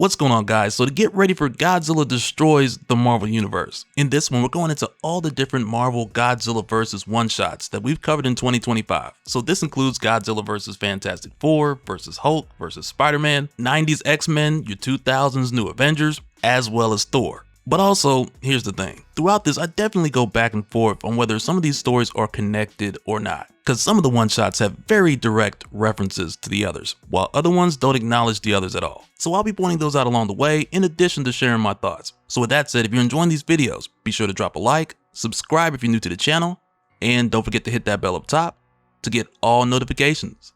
What's going on, guys? So to get ready for Godzilla Destroys the Marvel Universe, in this one we're going into all the different Marvel Godzilla vs. one-shots that we've covered in 2025. So this includes Godzilla vs. Fantastic Four, vs. Hulk, vs. Spider-Man, 90s X-Men, your 2000s New Avengers, as well as Thor. But also, here's the thing. Throughout this, I definitely go back and forth on whether some of these stories are connected or not, because some of the one-shots have very direct references to the others, while other ones don't acknowledge the others at all. So I'll be pointing those out along the way, in addition to sharing my thoughts. So with that said, if you're enjoying these videos, be sure to drop a like, subscribe if you're new to the channel, and don't forget to hit that bell up top to get all notifications.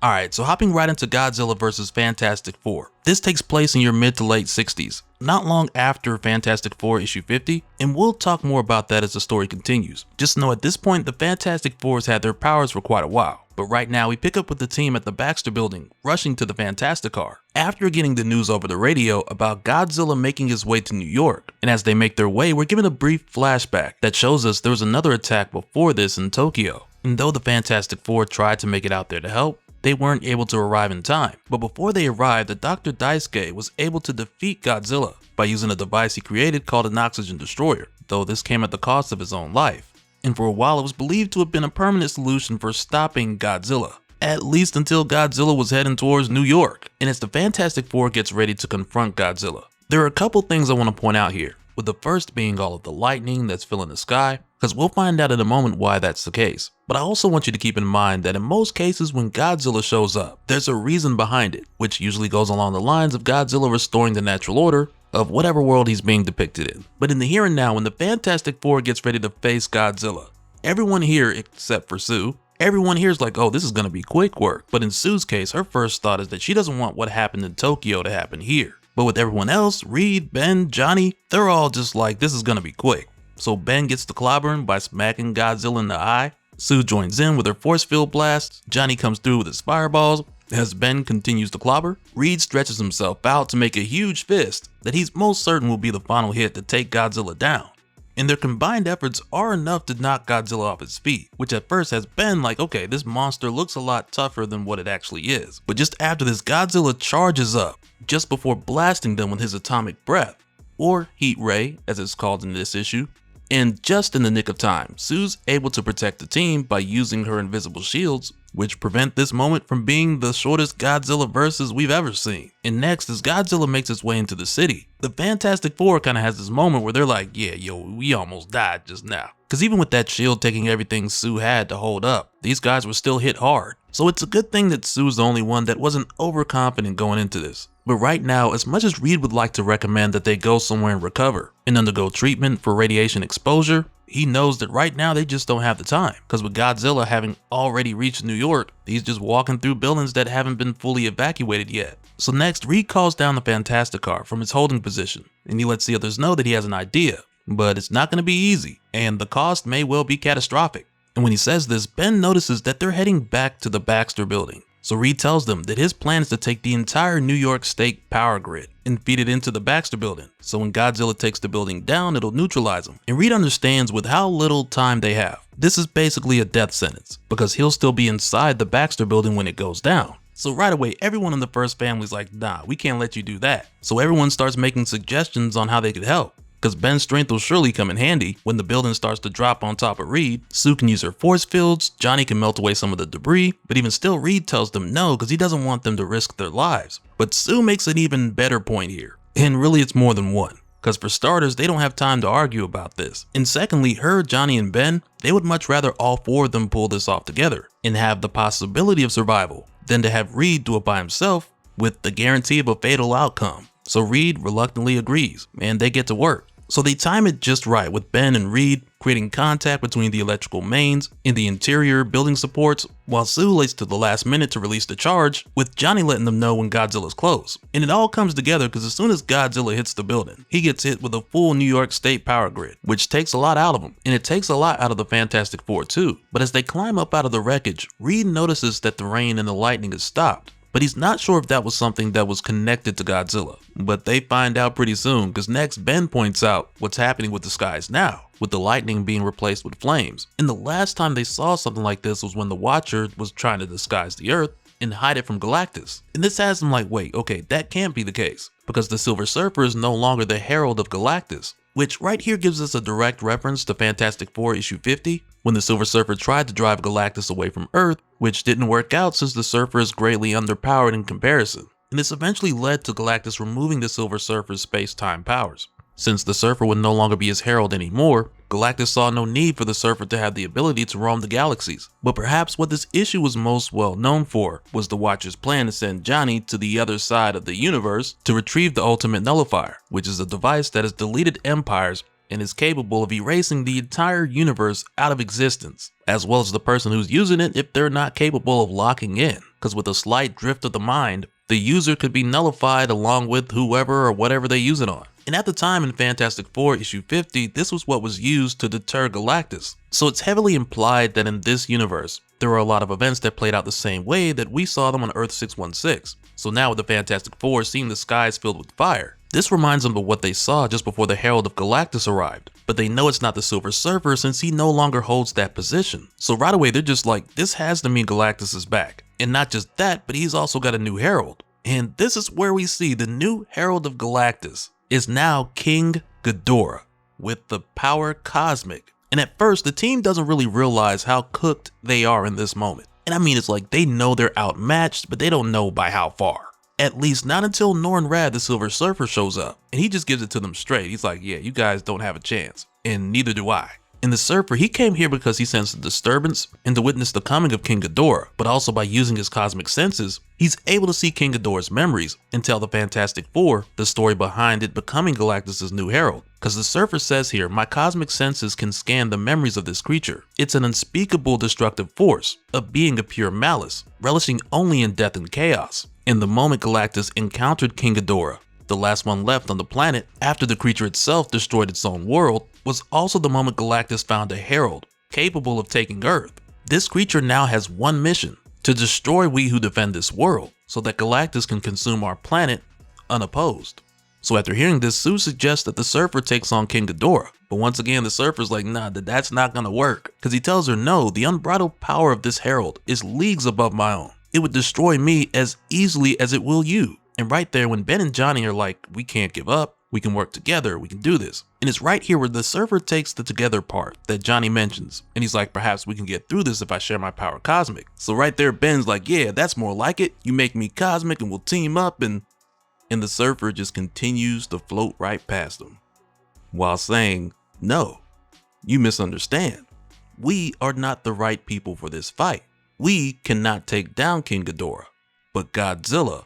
Alright, so hopping right into Godzilla vs. Fantastic Four. This takes place in your mid to late 60s, not long after Fantastic Four issue 50, and we'll talk more about that as the story continues. Just know at this point, the Fantastic Four has had their powers for quite a while, but right now we pick up with the team at the Baxter building, rushing to the Fantastic Car, after getting the news over the radio about Godzilla making his way to New York. And as they make their way, we're given a brief flashback that shows us there was another attack before this in Tokyo. And though the Fantastic Four tried to make it out there to help, they weren't able to arrive in time. But before they arrived, the Dr. Daisuke was able to defeat Godzilla by using a device he created called an oxygen destroyer, though this came at the cost of his own life. And for a while, it was believed to have been a permanent solution for stopping Godzilla, at least until Godzilla was heading towards New York. And as the Fantastic Four gets ready to confront Godzilla, there are a couple things I want to point out here, with the first being all of the lightning that's filling the sky, because we'll find out in a moment why that's the case. But I also want you to keep in mind that in most cases when Godzilla shows up, there's a reason behind it, which usually goes along the lines of Godzilla restoring the natural order of whatever world he's being depicted in. But in the here and now, when the Fantastic Four gets ready to face Godzilla, everyone here, except for Sue, everyone here is like, oh, this is going to be quick work. But in Sue's case, her first thought is that she doesn't want what happened in Tokyo to happen here. But with everyone else, Reed, Ben, Johnny, they're all just like, this is going to be quick. So Ben gets the clobbering by smacking Godzilla in the eye. Sue joins in with her force field blasts. Johnny comes through with his fireballs. As Ben continues to clobber, Reed stretches himself out to make a huge fist that he's most certain will be the final hit to take Godzilla down. And their combined efforts are enough to knock Godzilla off his feet, which at first has been like, okay, this monster looks a lot tougher than what it actually is. But just after this, Godzilla charges up, just before blasting them with his atomic breath, or heat ray as it's called in this issue. And just in the nick of time, Sue's able to protect the team by using her invisible shields, which prevent this moment from being the shortest Godzilla versus we've ever seen. And next, as Godzilla makes its way into the city, the Fantastic Four kind of has this moment where they're like, yeah, yo, we almost died just now. Because even with that shield taking everything Sue had to hold up, these guys were still hit hard. So it's a good thing that Sue's the only one that wasn't overconfident going into this. But right now, as much as Reed would like to recommend that they go somewhere and recover and undergo treatment for radiation exposure, he knows that right now they just don't have the time. Because with Godzilla having already reached New York, he's just walking through buildings that haven't been fully evacuated yet. So next, Reed calls down the Fantastic Car from its holding position, and he lets the others know that he has an idea. But it's not going to be easy, and the cost may well be catastrophic. And when he says this, Ben notices that they're heading back to the Baxter building. So Reed tells them that his plan is to take the entire New York State power grid and feed it into the Baxter building. So when Godzilla takes the building down, it'll neutralize him. And Reed understands with how little time they have, this is basically a death sentence because he'll still be inside the Baxter building when it goes down. So right away, everyone in the first family's like, nah, we can't let you do that. So everyone starts making suggestions on how they could help. Because Ben's strength will surely come in handy when the building starts to drop on top of Reed. Sue can use her force fields, Johnny can melt away some of the debris, but even still Reed tells them no because he doesn't want them to risk their lives. But Sue makes an even better point here, and really it's more than one. Because for starters, they don't have time to argue about this. And secondly, her, Johnny, and Ben, they would much rather all four of them pull this off together and have the possibility of survival than to have Reed do it by himself with the guarantee of a fatal outcome. So Reed reluctantly agrees, and they get to work. So they time it just right with Ben and Reed creating contact between the electrical mains and the interior building supports, while Sue waits to the last minute to release the charge, with Johnny letting them know when Godzilla's close. And it all comes together because as soon as Godzilla hits the building, he gets hit with a full New York State power grid, which takes a lot out of him. And it takes a lot out of the Fantastic Four too. But as they climb up out of the wreckage, Reed notices that the rain and the lightning has stopped. But he's not sure if that was something that was connected to Godzilla. But they find out pretty soon, because next Ben points out what's happening with the skies now, with the lightning being replaced with flames. And the last time they saw something like this was when the Watcher was trying to disguise the Earth, and hide it from Galactus. And this has them like, wait, okay, that can't be the case, because the Silver Surfer is no longer the herald of Galactus, which right here gives us a direct reference to Fantastic Four issue 50, when the Silver Surfer tried to drive Galactus away from Earth, which didn't work out since the Surfer is greatly underpowered in comparison. And this eventually led to Galactus removing the Silver Surfer's space-time powers. Since the Surfer would no longer be his herald anymore, Galactus saw no need for the Surfer to have the ability to roam the galaxies. But perhaps what this issue was most well known for was the Watcher's plan to send Johnny to the other side of the universe to retrieve the Ultimate Nullifier, which is a device that has deleted empires and is capable of erasing the entire universe out of existence, as well as the person who's using it if they're not capable of locking in, because with a slight drift of the mind, the user could be nullified along with whoever or whatever they use it on. And at the time in Fantastic Four issue 50, this was what was used to deter Galactus. So it's heavily implied that in this universe, there are a lot of events that played out the same way that we saw them on Earth 616. So now with the Fantastic Four seeing the skies filled with fire, this reminds them of what they saw just before the Herald of Galactus arrived. But they know it's not the Silver Surfer since he no longer holds that position. So right away they're just like, this has to mean Galactus is back. And not just that, but he's also got a new herald. And this is where we see the new Herald of Galactus is now King Ghidorah with the power cosmic. And at first, the team doesn't really realize how cooked they are in this moment. And I mean, it's like they know they're outmatched, but they don't know by how far. At least not until Norrin Radd, the Silver Surfer, shows up. And he just gives it to them straight. He's like, yeah, you guys don't have a chance. And neither do I. And the Surfer, he came here because he sensed a disturbance and to witness the coming of King Ghidorah, but also by using his cosmic senses, he's able to see King Ghidorah's memories and tell the Fantastic Four the story behind it becoming Galactus' new herald. Because the Surfer says here, my cosmic senses can scan the memories of this creature. It's an unspeakable destructive force, a being of pure malice, relishing only in death and chaos. And the moment Galactus encountered King Ghidorah, the last one left on the planet after the creature itself destroyed its own world, was also the moment Galactus found a herald capable of taking Earth. This creature now has one mission: to destroy we who defend this world, so that Galactus can consume our planet unopposed. So after hearing this, Sue suggests that the Surfer takes on King Ghidorah, but once again the Surfer's like, nah, that's not gonna work, because he tells her no, the unbridled power of this herald is leagues above my own. It would destroy me as easily as it will you. And right there, when Ben and Johnny are like, we can't give up, we can work together, we can do this. And it's right here where the Surfer takes the together part that Johnny mentions. And he's like, perhaps we can get through this if I share my power cosmic. So right there, Ben's like, yeah, that's more like it. You make me cosmic and we'll team up. And the Surfer just continues to float right past him while saying, no, you misunderstand. We are not the right people for this fight. We cannot take down King Ghidorah, but Godzilla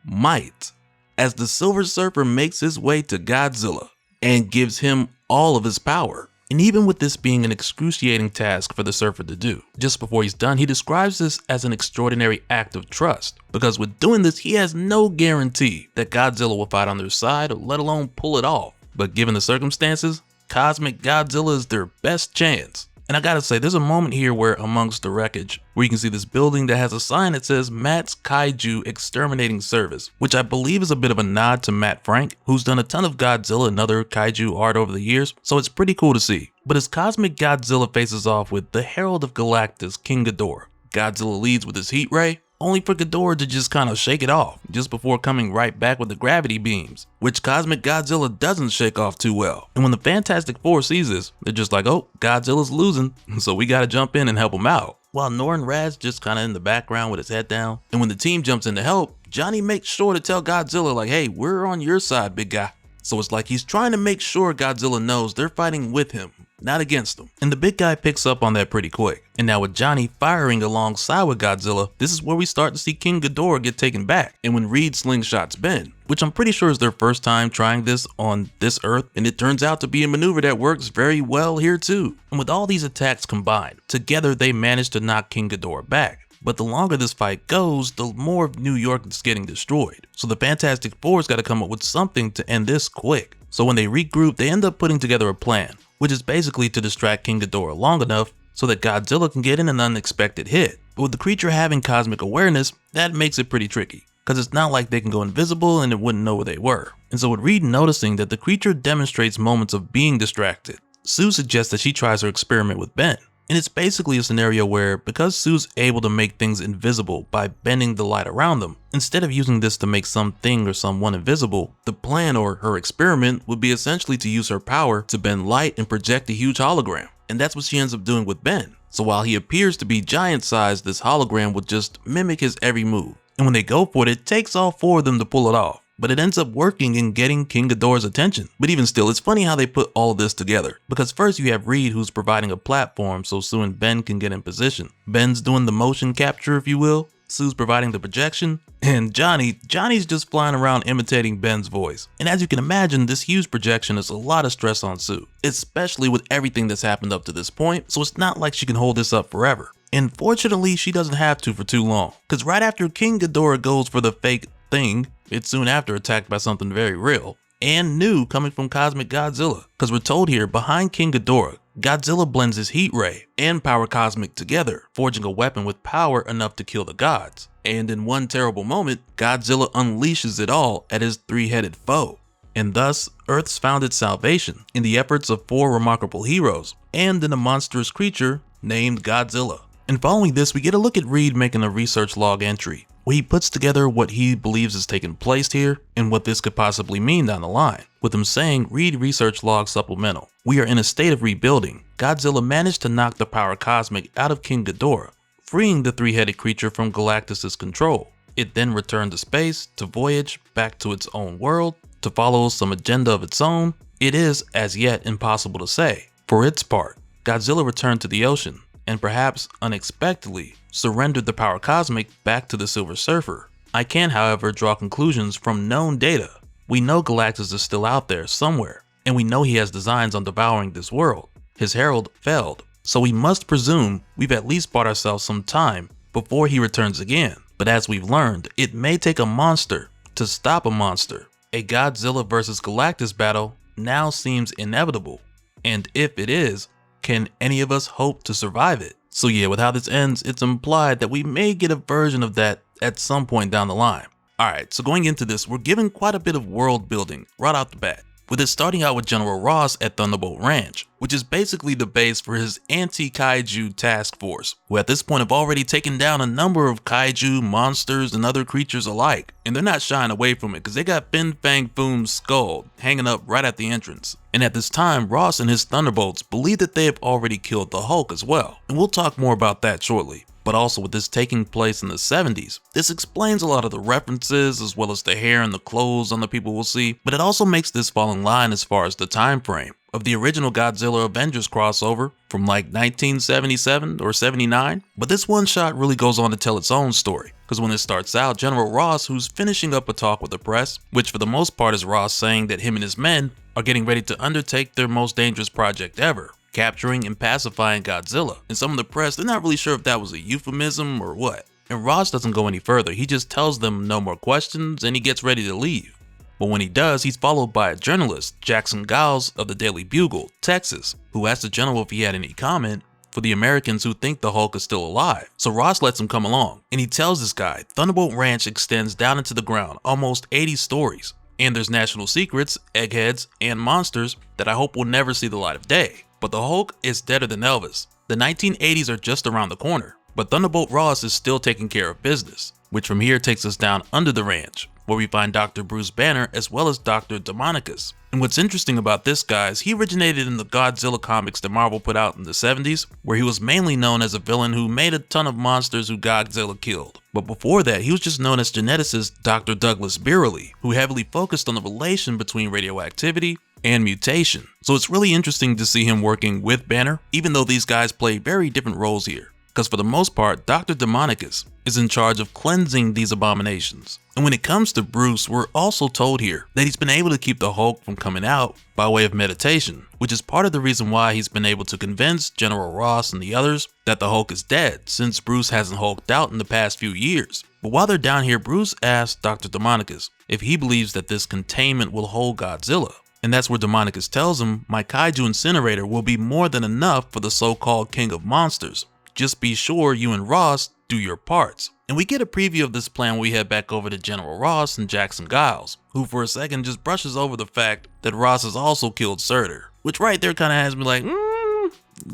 might. As the Silver Surfer makes his way to Godzilla and gives him all of his power. And even with this being an excruciating task for the Surfer to do, just before he's done, he describes this as an extraordinary act of trust, because with doing this, he has no guarantee that Godzilla will fight on their side, or let alone pull it off. But given the circumstances, Cosmic Godzilla is their best chance. And I gotta say, there's a moment here where amongst the wreckage, where you can see this building that has a sign that says Matt's Kaiju Exterminating Service, which I believe is a bit of a nod to Matt Frank, who's done a ton of Godzilla and other kaiju art over the years, so it's pretty cool to see. But as Cosmic Godzilla faces off with the Herald of Galactus, King Ghidorah, Godzilla leads with his heat ray, only for Ghidorah to just kind of shake it off, just before coming right back with the gravity beams, which Cosmic Godzilla doesn't shake off too well. And when the Fantastic Four sees this, they're just like, oh, Godzilla's losing, so we gotta jump in and help him out. While Norrin Radd's just kinda in the background with his head down. And when the team jumps in to help, Johnny makes sure to tell Godzilla like, hey, we're on your side, big guy. So it's like he's trying to make sure Godzilla knows they're fighting with him, not against him. And the big guy picks up on that pretty quick. And now with Johnny firing alongside with Godzilla, this is where we start to see King Ghidorah get taken back. And when Reed slingshots Ben, which I'm pretty sure is their first time trying this on this Earth, and it turns out to be a maneuver that works very well here too. And with all these attacks combined, together they manage to knock King Ghidorah back. But the longer this fight goes, the more of New York is getting destroyed. So the Fantastic Four's got to come up with something to end this quick. So when they regroup, they end up putting together a plan, which is basically to distract King Ghidorah long enough so that Godzilla can get in an unexpected hit. But with the creature having cosmic awareness, that makes it pretty tricky, because it's not like they can go invisible and it wouldn't know where they were. And so with Reed noticing that the creature demonstrates moments of being distracted, Sue suggests that she tries her experiment with Ben. And it's basically a scenario where, because Sue's able to make things invisible by bending the light around them, instead of using this to make something or someone invisible, the plan or her experiment would be essentially to use her power to bend light and project a huge hologram. And that's what she ends up doing with Ben. So while he appears to be giant sized, this hologram would just mimic his every move. And when they go for it, it takes all four of them to pull it off. But it ends up working and getting King Ghidorah's attention. But even still, it's funny how they put all of this together. Because first you have Reed, who's providing a platform so Sue and Ben can get in position. Ben's doing the motion capture, if you will. Sue's providing the projection. And Johnny's just flying around imitating Ben's voice. And as you can imagine, this huge projection is a lot of stress on Sue, especially with everything that's happened up to this point, so it's not like she can hold this up forever. And fortunately, she doesn't have to for too long, because right after King Ghidorah goes for the fake thing, it's soon after attacked by something very real and new coming from Cosmic Godzilla. Because we're told here, behind King Ghidorah, Godzilla blends his heat ray and power cosmic together, forging a weapon with power enough to kill the gods. And in one terrible moment, Godzilla unleashes it all at his three-headed foe. And thus, Earth's found its salvation in the efforts of four remarkable heroes and in a monstrous creature named Godzilla. And following this, we get a look at Reed making a research log entry, where he puts together what he believes is taking place here and what this could possibly mean down the line, with him saying, read research log supplemental. We are in a state of rebuilding. Godzilla managed to knock the power cosmic out of King Ghidorah, freeing the three-headed creature from Galactus' control. It then returned to space to voyage back to its own world to follow some agenda of its own. It is, as yet, impossible to say. For its part, Godzilla returned to the ocean and perhaps unexpectedly surrendered the power cosmic back to the Silver Surfer. I can, however, draw conclusions from known data. We know Galactus is still out there somewhere, and we know he has designs on devouring this world. His herald failed, so we must presume we've at least bought ourselves some time before he returns again. But as we've learned, it may take a monster to stop a monster. A Godzilla versus Galactus battle now seems inevitable, and if it is, can any of us hope to survive it? So yeah, with how this ends, it's implied that we may get a version of that at some point down the line. Alright, so going into this, we're given quite a bit of world building right off the bat, with it starting out with General Ross at Thunderbolt Ranch, which is basically the base for his anti-kaiju task force, who at this point have already taken down a number of kaiju, monsters, and other creatures alike. And they're not shying away from it because they got Fin Fang Foom's skull hanging up right at the entrance. And at this time, Ross and his Thunderbolts believe that they have already killed the Hulk as well, and we'll talk more about that shortly. But also with this taking place in the 70s, this explains a lot of the references as well as the hair and the clothes on the people we'll see, but it also makes this fall in line as far as the time frame of the original Godzilla Avengers crossover from like 1977 or 79. But this one shot really goes on to tell its own story, because when it starts out, General Ross, who's finishing up a talk with the press, which for the most part is Ross saying that him and his men are getting ready to undertake their most dangerous project ever, capturing and pacifying Godzilla. And some of the press, they're not really sure if that was a euphemism or what. And Ross doesn't go any further, he just tells them no more questions and he gets ready to leave. But when he does, he's followed by a journalist, Jackson Giles of the Daily Bugle, Texas, who asked the general if he had any comment for the Americans who think the Hulk is still alive. So Ross lets him come along, and he tells this guy, Thunderbolt Ranch extends down into the ground, almost 80 stories. And there's national secrets, eggheads, and monsters that I hope will never see the light of day. But the Hulk is deader than Elvis. The 1980s are just around the corner, but Thunderbolt Ross is still taking care of business, which from here takes us down under the ranch, where we find Dr. Bruce Banner as well as Dr. Demonicus. And what's interesting about this guy is he originated in the Godzilla comics that Marvel put out in the 70s, where he was mainly known as a villain who made a ton of monsters who Godzilla killed. But before that, he was just known as geneticist Dr. Douglas Beerley, who heavily focused on the relation between radioactivity and mutation. So it's really interesting to see him working with Banner, even though these guys play very different roles here. Because for the most part, Dr. Demonicus is in charge of cleansing these abominations. And when it comes to Bruce, we're also told here that he's been able to keep the Hulk from coming out by way of meditation, which is part of the reason why he's been able to convince General Ross and the others that the Hulk is dead, since Bruce hasn't hulked out in the past few years. But while they're down here, Bruce asks Dr. Demonicus if he believes that this containment will hold Godzilla. And that's where Demonicus tells him, my kaiju incinerator will be more than enough for the so-called king of monsters. Just be sure you and Ross do your parts. And we get a preview of this plan when we head back over to General Ross and Jackson Giles, who for a second just brushes over the fact that Ross has also killed Surtur, which right there kind of has me like,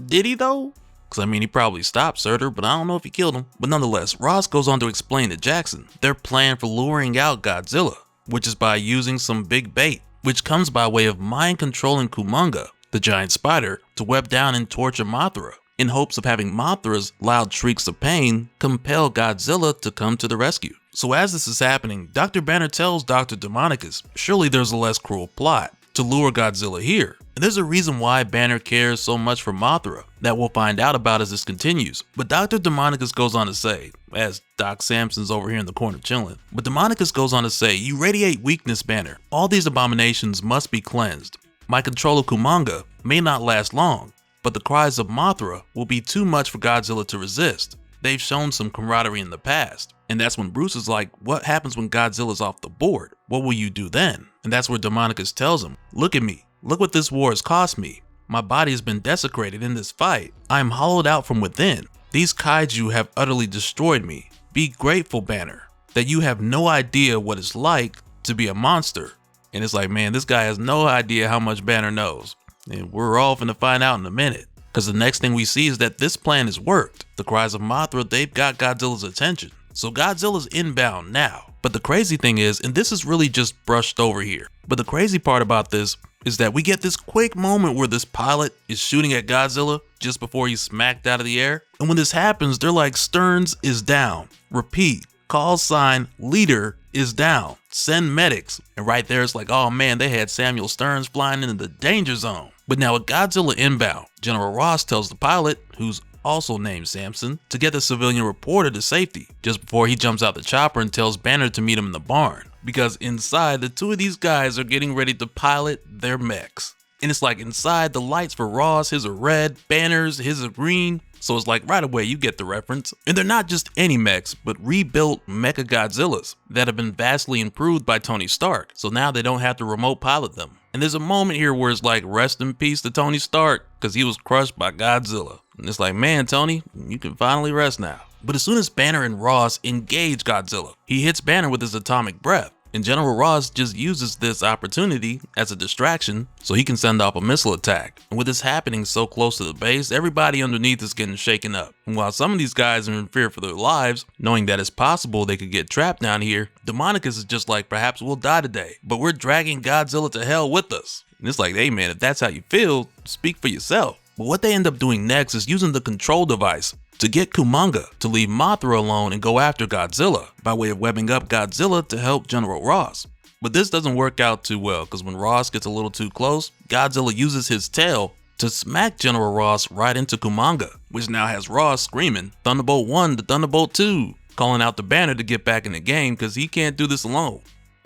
did he though? Cause I mean, he probably stopped Surtur, but I don't know if he killed him. But nonetheless, Ross goes on to explain to Jackson their plan for luring out Godzilla, which is by using some big bait, which comes by way of mind controlling Kumonga, the giant spider, to web down and torture Mothra, in hopes of having Mothra's loud shrieks of pain compel Godzilla to come to the rescue. So as this is happening, Dr. Banner tells Dr. Demonicus, surely there's a less cruel plot to lure Godzilla here. And there's a reason why Banner cares so much for Mothra that we'll find out about as this continues. But Dr. Demonicus goes on to say, as Doc Samson's over here in the corner chilling, but Demonicus goes on to say, you radiate weakness, Banner. All these abominations must be cleansed. My control of Kumonga may not last long, but the cries of Mothra will be too much for Godzilla to resist. They've shown some camaraderie in the past. And that's when Bruce is like, what happens when Godzilla's off the board? What will you do then? And that's where Demonicus tells him, look at me. Look what this war has cost me. My body has been desecrated in this fight. I am hollowed out from within. These kaiju have utterly destroyed me. Be grateful, Banner, that you have no idea what it's like to be a monster. And it's like, man, this guy has no idea how much Banner knows. And we're all finna find out in a minute. Because the next thing we see is that this plan has worked. The cries of Mothra, they've got Godzilla's attention. So Godzilla's inbound now. But the crazy thing is, and this is really just brushed over here, but the crazy part about this is that we get this quick moment where this pilot is shooting at Godzilla just before he's smacked out of the air. And when this happens, they're like, Stearns is down. Repeat, call sign leader is down. Send medics. And right there, it's like, oh man, they had Samuel Stearns flying into the danger zone. But now with Godzilla inbound, General Ross tells the pilot, who's also named Samson, to get the civilian reporter to safety just before he jumps out the chopper and tells Banner to meet him in the barn. Because inside, the two of these guys are getting ready to pilot their mechs. And it's like inside, the lights for Ross, his are red, Banner's, his are green. So it's like right away you get the reference. And they're not just any mechs, but rebuilt Mecha Godzillas that have been vastly improved by Tony Stark. So now they don't have to remote pilot them. And there's a moment here where it's like rest in peace to Tony Stark because he was crushed by Godzilla. And it's like, man, Tony, you can finally rest now. But as soon as Banner and Ross engage Godzilla, he hits Banner with his atomic breath. And General Ross just uses this opportunity as a distraction so he can send off a missile attack. And with this happening so close to the base, everybody underneath is getting shaken up. And while some of these guys are in fear for their lives, knowing that it's possible they could get trapped down here, Demonicus is just like, perhaps we'll die today, but we're dragging Godzilla to hell with us. And it's like, hey man, if that's how you feel, speak for yourself. But what they end up doing next is using the control device to get Kumonga to leave Mothra alone and go after Godzilla by way of webbing up Godzilla to help General Ross. But this doesn't work out too well because when Ross gets a little too close, Godzilla uses his tail to smack General Ross right into Kumonga, which now has Ross screaming Thunderbolt 1 to Thunderbolt 2, calling out the Banner to get back in the game because he can't do this alone.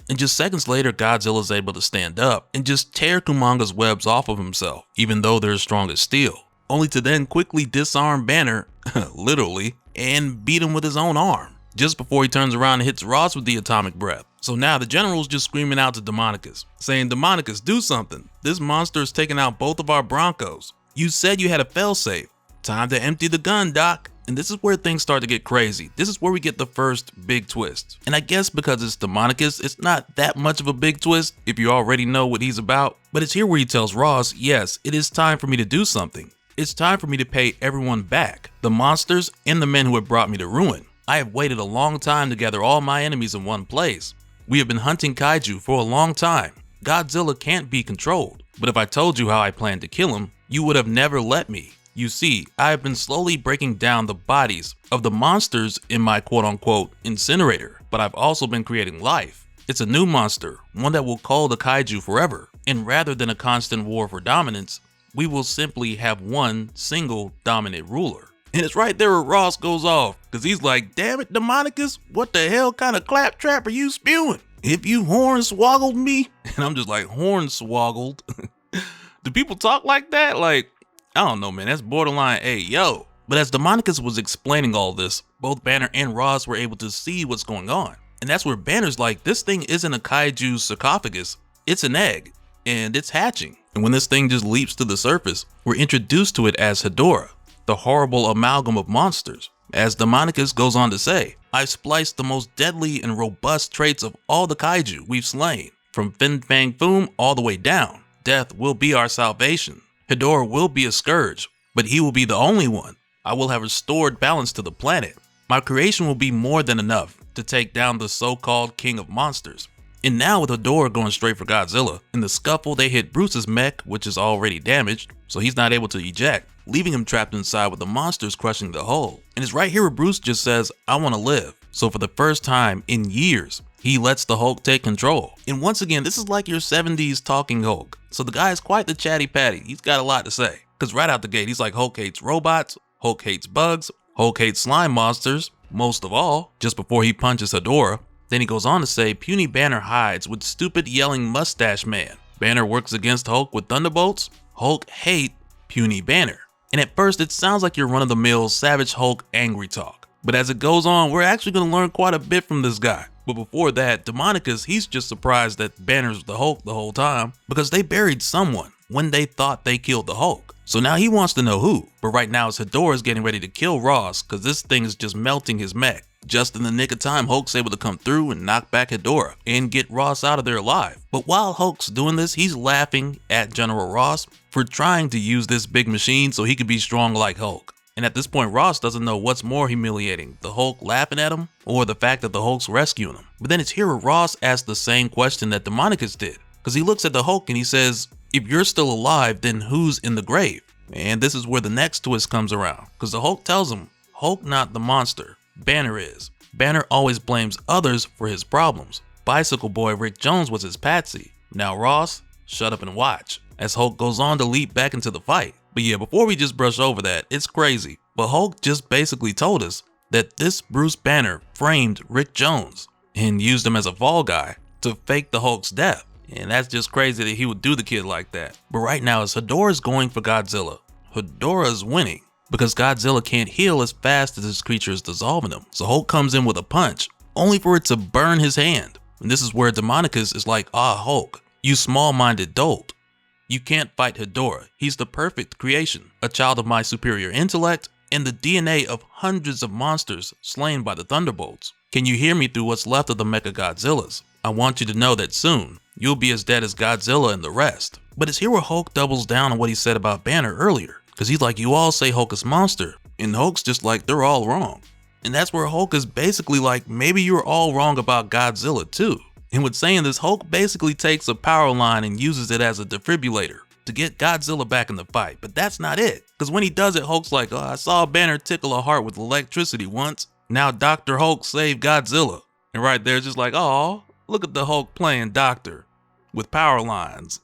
And just seconds later, Godzilla is able to stand up and just tear Kumonga's webs off of himself, even though they're as strong as steel, only to then quickly disarm Banner, literally, and beat him with his own arm, just before he turns around and hits Ross with the atomic breath. So now the general's just screaming out to Demonicus, saying, Demonicus, do something. This monster is taking out both of our Broncos. You said you had a failsafe. Time to empty the gun, Doc. And this is where things start to get crazy. This is where we get the first big twist. And I guess because it's Demonicus, it's not that much of a big twist if you already know what he's about. But it's here where he tells Ross, yes, it is time for me to do something. It's time for me to pay everyone back. The monsters and the men who have brought me to ruin. I have waited a long time to gather all my enemies in one place. We have been hunting kaiju for a long time. Godzilla can't be controlled. But if I told you how I plan to kill him, you would have never let me. You see, I have been slowly breaking down the bodies of the monsters in my quote-unquote incinerator, but I've also been creating life. It's a new monster, one that will cull the kaiju forever, and rather than a constant war for dominance, we will simply have one single dominant ruler. And it's right there where Ross goes off, because he's like, damn it, Demonicus, what the hell kind of claptrap are you spewing? If you hornswoggled me? And I'm just like, hornswoggled? Do people talk like that? Like, I don't know, man, that's borderline, hey, yo. But as Demonicus was explaining all this, both Banner and Ross were able to see what's going on. And that's where Banner's like, this thing isn't a kaiju's sarcophagus, it's an egg, and it's hatching. And when this thing just leaps to the surface, we're introduced to it as Hedorah, the horrible amalgam of monsters. As Demonicus goes on to say, I've spliced the most deadly and robust traits of all the kaiju we've slain, from Fin Fang Foom all the way down. Death will be our salvation. Hedorah will be a scourge, but he will be the only one. I will have restored balance to the planet. My creation will be more than enough to take down the so-called king of monsters. And now with Hedorah going straight for Godzilla, in the scuffle they hit Bruce's mech, which is already damaged, so he's not able to eject, leaving him trapped inside with the monsters crushing the hull. And it's right here where Bruce just says, I want to live. So for the first time in years, he lets the Hulk take control. And once again, this is like your 70s talking Hulk. So the guy is quite the chatty patty. He's got a lot to say. Because right out the gate, he's like, Hulk hates robots, Hulk hates bugs, Hulk hates slime monsters, most of all, just before he punches Hedorah. Then he goes on to say, puny Banner hides with stupid yelling mustache man. Banner works against Hulk with thunderbolts. Hulk hate puny Banner. And at first it sounds like your run-of-the-mill Savage Hulk angry talk. But as it goes on, we're actually going to learn quite a bit from this guy. But before that, Demonicus, he's just surprised that Banner's the Hulk the whole time because they buried someone when they thought they killed the Hulk. So now he wants to know who. But right now, Hedorah's getting ready to kill Ross because this thing is just melting his mech. Just in the nick of time, Hulk's able to come through and knock back Hedorah and get Ross out of there alive. But while Hulk's doing this, he's laughing at General Ross for trying to use this big machine so he could be strong like Hulk. And at this point, Ross doesn't know what's more humiliating, the Hulk laughing at him or the fact that the Hulk's rescuing him. But then it's here where Ross asks the same question that Demonicus did. Because he looks at the Hulk and he says, if you're still alive, then who's in the grave? And this is where the next twist comes around. Because the Hulk tells him, Hulk not the monster, Banner is. Banner always blames others for his problems. Bicycle Boy Rick Jones was his patsy. Now Ross, shut up and watch. As Hulk goes on to leap back into the fight. But yeah, before we just brush over that, it's crazy. But Hulk just basically told us that this Bruce Banner framed Rick Jones and used him as a fall guy to fake the Hulk's death. And that's just crazy that he would do the kid like that. But right now, as Hedorah's going for Godzilla, Hedorah's winning because Godzilla can't heal as fast as his creature is dissolving him. So Hulk comes in with a punch, only for it to burn his hand. And this is where Demonicus is like, Hulk, you small-minded dolt. You can't fight Hedorah. He's the perfect creation, a child of my superior intellect, and the DNA of hundreds of monsters slain by the Thunderbolts. Can you hear me through what's left of the Mecha Godzillas? I want you to know that soon, you'll be as dead as Godzilla and the rest. But it's here where Hulk doubles down on what he said about Banner earlier. Because he's like, you all say Hulk is monster. And Hulk's just like, they're all wrong. And that's where Hulk is basically like, maybe you're all wrong about Godzilla too. And with saying this, Hulk basically takes a power line and uses it as a defibrillator to get Godzilla back in the fight. But that's not it. Because when he does it, Hulk's like, I saw Banner tickle a heart with electricity once. Now Dr. Hulk saved Godzilla. And right there, just like, look at the Hulk playing doctor with power lines.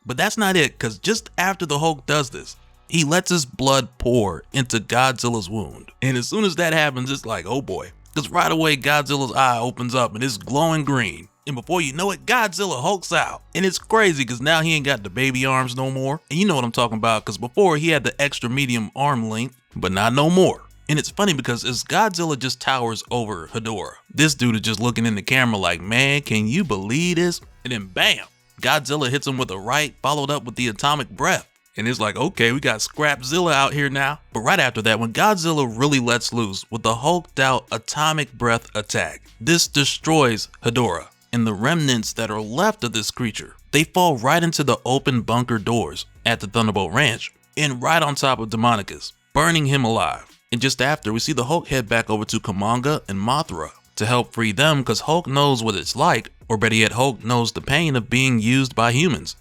But that's not it, because just after the Hulk does this, he lets his blood pour into Godzilla's wound. And as soon as that happens, it's like, oh boy. Because right away, Godzilla's eye opens up and it's glowing green. And before you know it, Godzilla hulks out. And it's crazy because now he ain't got the baby arms no more. And you know what I'm talking about, because before he had the extra medium arm length, but not no more. And it's funny because as Godzilla just towers over Hedorah, this dude is just looking in the camera like, man, can you believe this? And then bam, Godzilla hits him with a right, followed up with the atomic breath. And it's like, okay, we got Scrapzilla out here now. But right after that, when Godzilla really lets loose with the hulked out atomic breath attack, this destroys Hedorah. And the remnants that are left of this creature, they fall right into the open bunker doors at the Thunderbolt Ranch and right on top of Demonicus, burning him alive. And just after, we see the Hulk head back over to Killmonger and Mothra to help free them because Hulk knows what it's like, or better yet, Hulk knows the pain of being used by humans.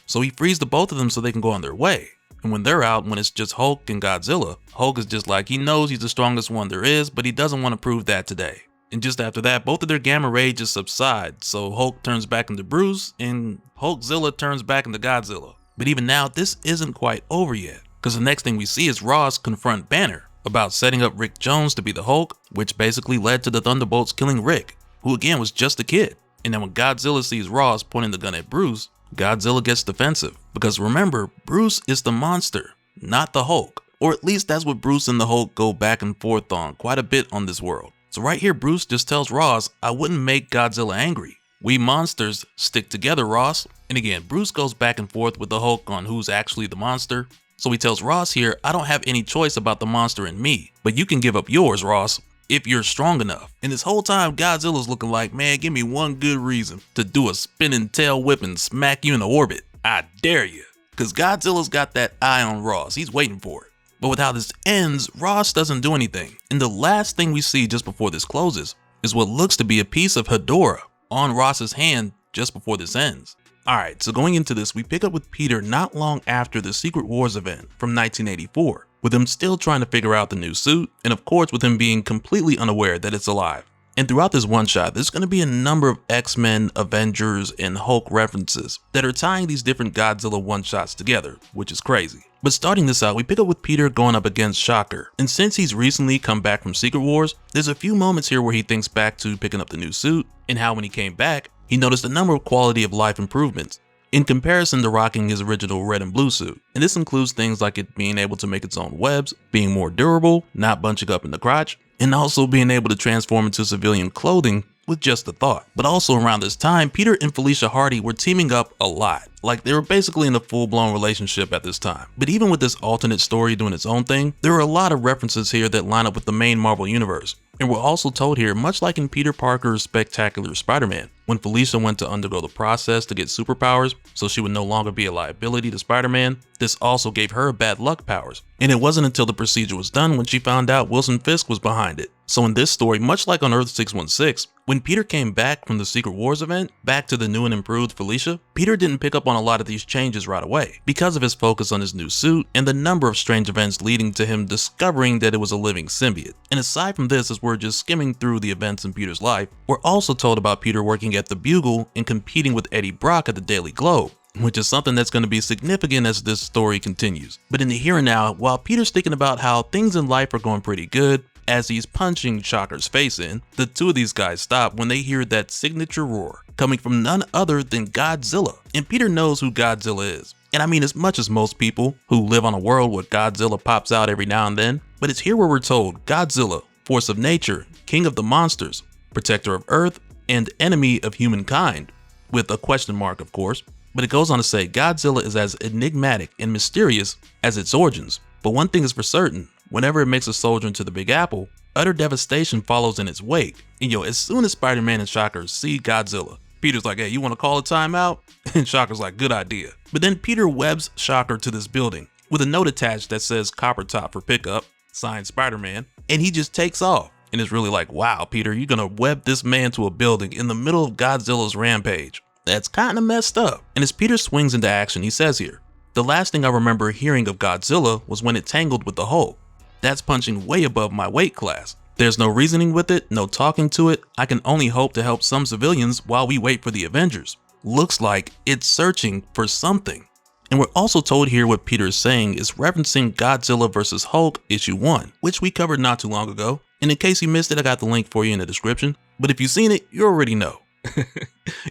So he frees the both of them so they can go on their way. And when they're out, when it's just Hulk and Godzilla, Hulk is just like, he knows he's the strongest one there is, but he doesn't want to prove that today. And just after that, both of their gamma rages subside, so Hulk turns back into Bruce, and Hulkzilla turns back into Godzilla. But even now, this isn't quite over yet, because the next thing we see is Ross confront Banner about setting up Rick Jones to be the Hulk, which basically led to the Thunderbolts killing Rick, who again was just a kid. And then when Godzilla sees Ross pointing the gun at Bruce, Godzilla gets defensive, because remember, Bruce is the monster, not the Hulk. Or at least that's what Bruce and the Hulk go back and forth on quite a bit on this world. So right here, Bruce just tells Ross, I wouldn't make Godzilla angry. We monsters stick together, Ross. And again, Bruce goes back and forth with the Hulk on who's actually the monster. So he tells Ross here, I don't have any choice about the monster in me, but you can give up yours, Ross, if you're strong enough. And this whole time, Godzilla's looking like, man, give me one good reason to do a spinning tail whip and smack you in the orbit. I dare you. Because Godzilla's got that eye on Ross. He's waiting for it. But with how this ends, Ross doesn't do anything, and the last thing we see just before this closes is what looks to be a piece of Hedorah on Ross's hand just before this ends. Alright, so going into this, we pick up with Peter not long after the Secret Wars event from 1984, with him still trying to figure out the new suit, and of course with him being completely unaware that it's alive. And throughout this one shot, there's going to be a number of X-Men, Avengers, and Hulk references that are tying these different Godzilla one-shots together, which is crazy. But starting this out, we pick up with Peter going up against Shocker, and since he's recently come back from Secret Wars, there's a few moments here where he thinks back to picking up the new suit, and how when he came back, he noticed a number of quality of life improvements in comparison to rocking his original red and blue suit. And this includes things like it being able to make its own webs, being more durable, not bunching up in the crotch, and also being able to transform into civilian clothing with just a thought. But also around this time, Peter and Felicia Hardy were teaming up a lot. Like they were basically in a full-blown relationship at this time. But even with this alternate story doing its own thing, there are a lot of references here that line up with the main Marvel universe. And we're also told here, much like in Peter Parker's Spectacular Spider-Man, when Felicia went to undergo the process to get superpowers so she would no longer be a liability to Spider-Man, this also gave her bad luck powers. And it wasn't until the procedure was done when she found out Wilson Fisk was behind it. So in this story, much like on Earth 616, when Peter came back from the Secret Wars event, back to the new and improved Felicia, Peter didn't pick up on a lot of these changes right away because of his focus on his new suit and the number of strange events leading to him discovering that it was a living symbiote. And aside from this, as we're just skimming through the events in Peter's life, we're also told about Peter working at the Bugle and competing with Eddie Brock at the Daily Globe, which is something that's going to be significant as this story continues. But in the here and now, while Peter's thinking about how things in life are going pretty good, as he's punching Shocker's face in, the two of these guys stop when they hear that signature roar coming from none other than Godzilla. And Peter knows who Godzilla is. And I mean, as much as most people who live on a world where Godzilla pops out every now and then, but it's here where we're told Godzilla, force of nature, king of the monsters, protector of Earth, and enemy of humankind, with a question mark of course. But it goes on to say Godzilla is as enigmatic and mysterious as its origins. But one thing is for certain, whenever it makes a soldier into the Big Apple, utter devastation follows in its wake. And as soon as Spider-Man and Shocker see Godzilla, Peter's like, hey, you want to call a timeout? And Shocker's like, good idea. But then Peter webs Shocker to this building with a note attached that says Copper Top for pickup, signed Spider-Man, and he just takes off. And it's really like, wow, Peter, you're gonna web this man to a building in the middle of Godzilla's rampage. That's kind of messed up. And as Peter swings into action, he says here, the last thing I remember hearing of Godzilla was when it tangled with the Hulk. That's punching way above my weight class. There's no reasoning with it, no talking to it. I can only hope to help some civilians while we wait for the Avengers. Looks like it's searching for something. And we're also told here what Peter is saying is referencing Godzilla vs. Hulk issue 1, which we covered not too long ago. And in case you missed it, I got the link for you in the description. But if you've seen it, you already know.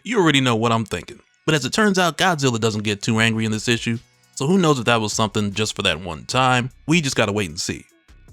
You already know what I'm thinking. But as it turns out, Godzilla doesn't get too angry in this issue. So who knows if that was something just for that one time. We just gotta wait and see.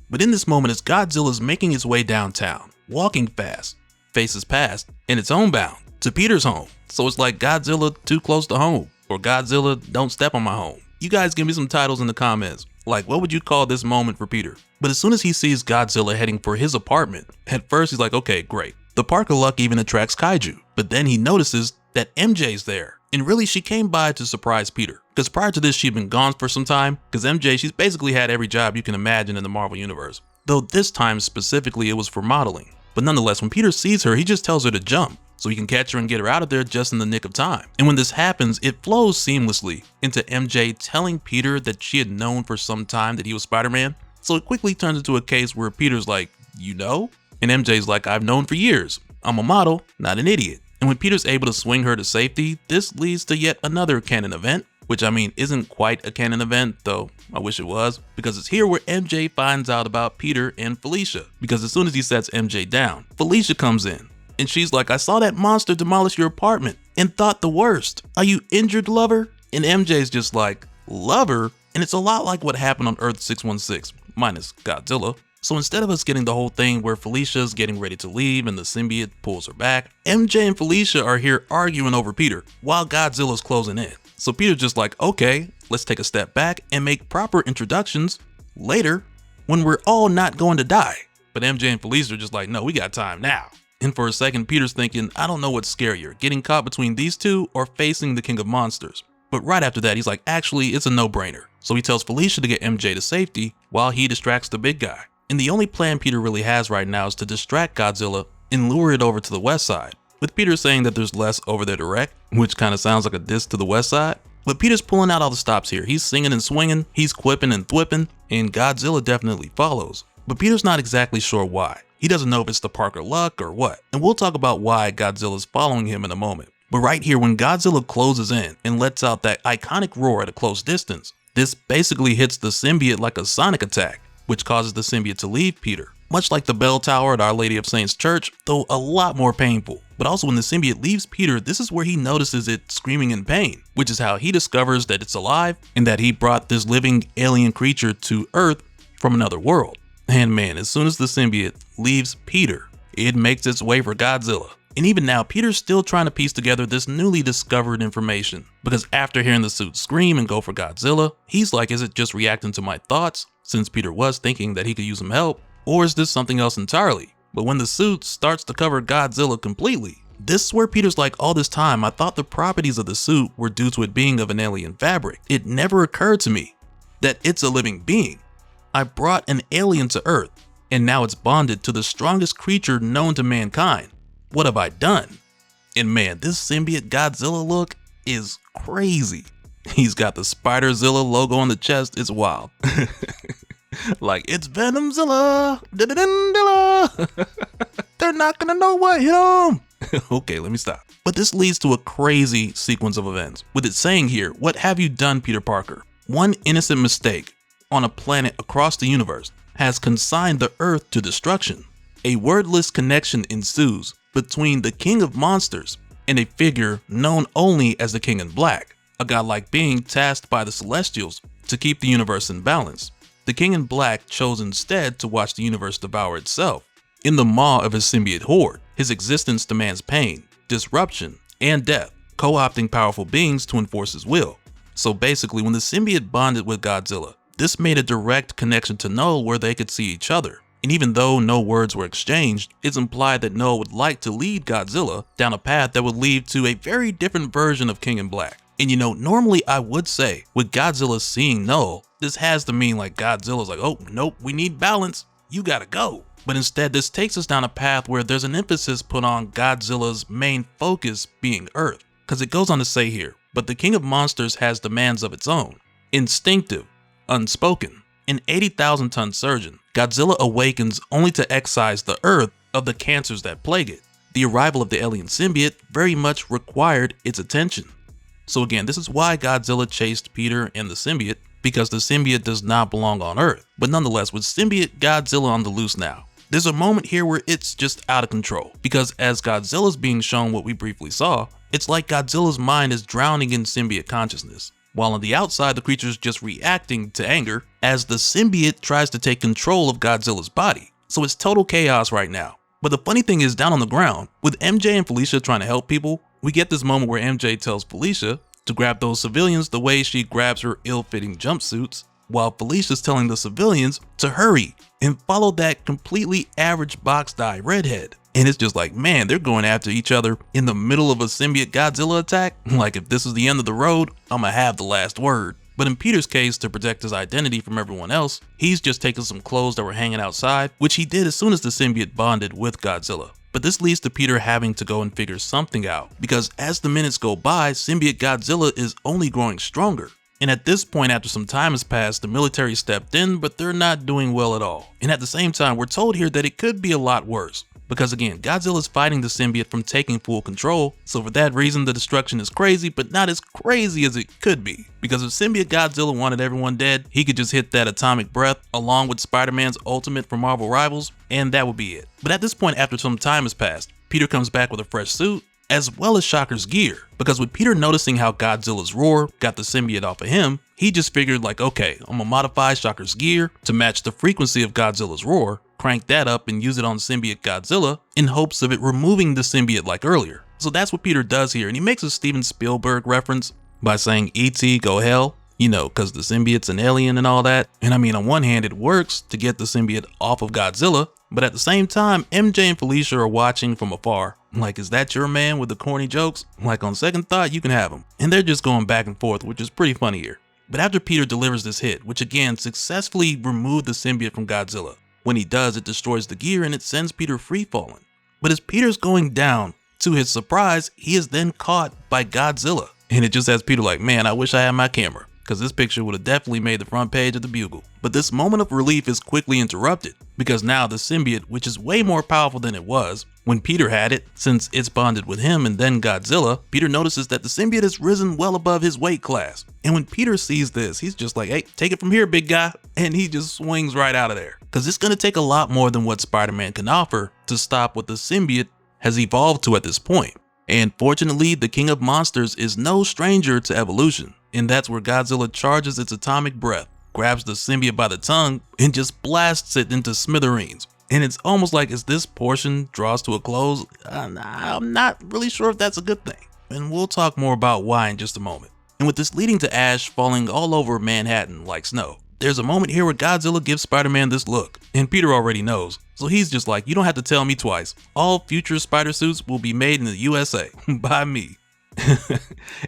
But in this moment, as Godzilla's making its way downtown, walking fast, faces past, in its own bound, to Peter's home. So it's like Godzilla too close to home, or Godzilla don't step on my home. You guys give me some titles in the comments. Like, what would you call this moment for Peter? But as soon as he sees Godzilla heading for his apartment, at first he's like, okay, great. The Park of Luck even attracts kaiju. But then he notices that MJ's there. And really, she came by to surprise Peter. Because prior to this, she'd been gone for some time. Because MJ, she's basically had every job you can imagine in the Marvel Universe. Though this time specifically, it was for modeling. But nonetheless, when Peter sees her, he just tells her to jump, so he can catch her and get her out of there just in the nick of time. And when this happens, it flows seamlessly into MJ telling Peter that she had known for some time that he was Spider-Man. So it quickly turns into a case where Peter's like, you know? And MJ's like, I've known for years. I'm a model, not an idiot. And when Peter's able to swing her to safety, this leads to yet another canon event, which I mean isn't quite a canon event, though I wish it was, because it's here where MJ finds out about Peter and Felicia. Because as soon as he sets MJ down, Felicia comes in, and she's like, I saw that monster demolish your apartment and thought the worst. Are you injured, lover? And MJ's just like, lover? And it's a lot like what happened on Earth 616, minus Godzilla. So instead of us getting the whole thing where Felicia's getting ready to leave and the symbiote pulls her back, MJ and Felicia are here arguing over Peter while Godzilla's closing in. So Peter's just like, okay, let's take a step back and make proper introductions later when we're all not going to die. But MJ and Felicia are just like, no, we got time now. And for a second, Peter's thinking, I don't know what's scarier, getting caught between these two or facing the King of Monsters. But right after that, he's like, actually, it's a no-brainer. So he tells Felicia to get MJ to safety while he distracts the big guy. And the only plan Peter really has right now is to distract Godzilla and lure it over to the west side, with Peter saying that there's less over there to wreck, which kind of sounds like a diss to the west side. But Peter's pulling out all the stops here. He's singing and swinging, he's quipping and thwipping, and Godzilla definitely follows. But Peter's not exactly sure why. He doesn't know if it's the Parker luck or what. And we'll talk about why Godzilla's following him in a moment. But right here, when Godzilla closes in and lets out that iconic roar at a close distance, this basically hits the symbiote like a sonic attack, which causes the symbiote to leave Peter. Much like the bell tower at Our Lady of Saints Church, though a lot more painful. But also when the symbiote leaves Peter, this is where he notices it screaming in pain, which is how he discovers that it's alive and that he brought this living alien creature to Earth from another world. And man, as soon as the symbiote leaves Peter, it makes its way for Godzilla. And even now, Peter's still trying to piece together this newly discovered information, because after hearing the suit scream and go for Godzilla, he's like, is it just reacting to my thoughts, since Peter was thinking that he could use some help, or is this something else entirely? But when the suit starts to cover Godzilla completely, this is where Peter's like, all this time I thought the properties of the suit were due to it being of an alien fabric. It never occurred to me that it's a living being. I brought an alien to Earth, and now it's bonded to the strongest creature known to mankind. What have I done? And man, this symbiote Godzilla look is crazy. He's got the Spiderzilla logo on the chest. It's wild. Like, it's Venomzilla. They're not gonna know what hit him. Okay, let me stop. But this leads to a crazy sequence of events, with it saying here, what have you done, Peter Parker? One innocent mistake on a planet across the universe has consigned the Earth to destruction. A wordless connection ensues between the King of Monsters and a figure known only as the King in Black, a godlike being tasked by the Celestials to keep the universe in balance. The King in Black chose instead to watch the universe devour itself. In the maw of his symbiote horde, his existence demands pain, disruption, and death, co-opting powerful beings to enforce his will. So basically, when the symbiote bonded with Godzilla, this made a direct connection to Noah where they could see each other. And even though no words were exchanged, it's implied that Noah would like to lead Godzilla down a path that would lead to a very different version of King in Black. And you know, normally I would say, with Godzilla seeing Noah, this has to mean like Godzilla's like, oh, nope, we need balance, you gotta go. But instead, this takes us down a path where there's an emphasis put on Godzilla's main focus being Earth. Because it goes on to say here, but the King of Monsters has demands of its own, instinctive, unspoken. An 80,000-ton surgeon, Godzilla awakens only to excise the Earth of the cancers that plague it. The arrival of the alien symbiote very much required its attention. So again, this is why Godzilla chased Peter and the symbiote, because the symbiote does not belong on Earth. But nonetheless, with symbiote Godzilla on the loose now, there's a moment here where it's just out of control, because as Godzilla's being shown what we briefly saw, it's like Godzilla's mind is drowning in symbiote consciousness, while on the outside the creature's just reacting to anger as the symbiote tries to take control of Godzilla's body. So it's total chaos right now. But the funny thing is, down on the ground, with MJ and Felicia trying to help people, we get this moment where MJ tells Felicia to grab those civilians the way she grabs her ill-fitting jumpsuits, while Felicia's telling the civilians to hurry and follow that completely average box dye redhead. And it's just like, man, they're going after each other in the middle of a symbiote Godzilla attack. Like, if this is the end of the road, I'ma have the last word. But in Peter's case, to protect his identity from everyone else, he's just taking some clothes that were hanging outside, which he did as soon as the symbiote bonded with Godzilla. But this leads to Peter having to go and figure something out, because as the minutes go by, symbiote Godzilla is only growing stronger. And at this point, after some time has passed, the military stepped in, but they're not doing well at all. And at the same time, we're told here that it could be a lot worse. Because again, Godzilla's fighting the symbiote from taking full control, so for that reason the destruction is crazy, but not as crazy as it could be. Because if symbiote Godzilla wanted everyone dead, he could just hit that atomic breath along with Spider-Man's ultimate from Marvel Rivals, and that would be it. But at this point, after some time has passed, Peter comes back with a fresh suit, as well as Shocker's gear. Because with Peter noticing how Godzilla's roar got the symbiote off of him, he just figured like, okay, I'm gonna modify Shocker's gear to match the frequency of Godzilla's roar, crank that up and use it on symbiote Godzilla in hopes of it removing the symbiote like earlier. So that's what Peter does here, and he makes a Steven Spielberg reference by saying E.T. go hell, you know, cause the symbiote's an alien and all that. And I mean, on one hand it works to get the symbiote off of Godzilla, but at the same time, MJ and Felicia are watching from afar Like, is that your man with the corny jokes? Like, on second thought, you can have him. And they're just going back and forth, which is pretty funny here. But after Peter delivers this hit, which again successfully removed the symbiote from Godzilla, when he does, it destroys the gear and it sends Peter free falling. But as Peter's going down, to his surprise, he is then caught by Godzilla. And it just has Peter like, man, I wish I had my camera, because this picture would have definitely made the front page of the Bugle. But this moment of relief is quickly interrupted, because now the symbiote, which is way more powerful than it was when Peter had it, since it's bonded with him and then Godzilla, Peter notices that the symbiote has risen well above his weight class. And when Peter sees this, he's just like, hey, take it from here, big guy. And he just swings right out of there. Because it's going to take a lot more than what Spider-Man can offer to stop what the symbiote has evolved to at this point. And fortunately, the King of Monsters is no stranger to evolution. And that's where Godzilla charges its atomic breath, grabs the symbiote by the tongue, and just blasts it into smithereens. And it's almost like as this portion draws to a close, I'm not really sure if that's a good thing. And we'll talk more about why in just a moment. And with this leading to ash falling all over Manhattan like snow, there's a moment here where Godzilla gives Spider-Man this look. And Peter already knows. So he's just like, you don't have to tell me twice. All future spider suits will be made in the USA by me.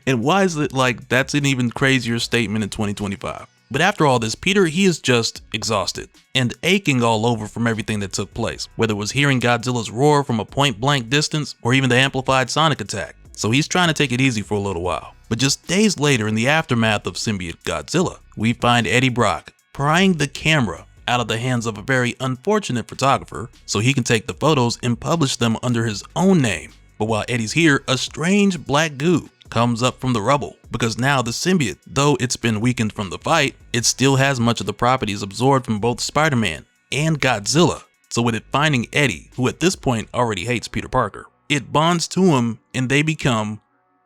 And why is it like that's an even crazier statement in 2025? But after all this, Peter, he is just exhausted and aching all over from everything that took place, whether it was hearing Godzilla's roar from a point-blank distance or even the amplified sonic attack. So he's trying to take it easy for a little while. But just days later, in the aftermath of symbiote Godzilla, we find Eddie Brock prying the camera out of the hands of a very unfortunate photographer so he can take the photos and publish them under his own name. But while Eddie's here, a strange black goo comes up from the rubble, because now the symbiote, though it's been weakened from the fight, it still has much of the properties absorbed from both Spider-Man and Godzilla. So with it finding Eddie, who at this point already hates Peter Parker, it bonds to him and they become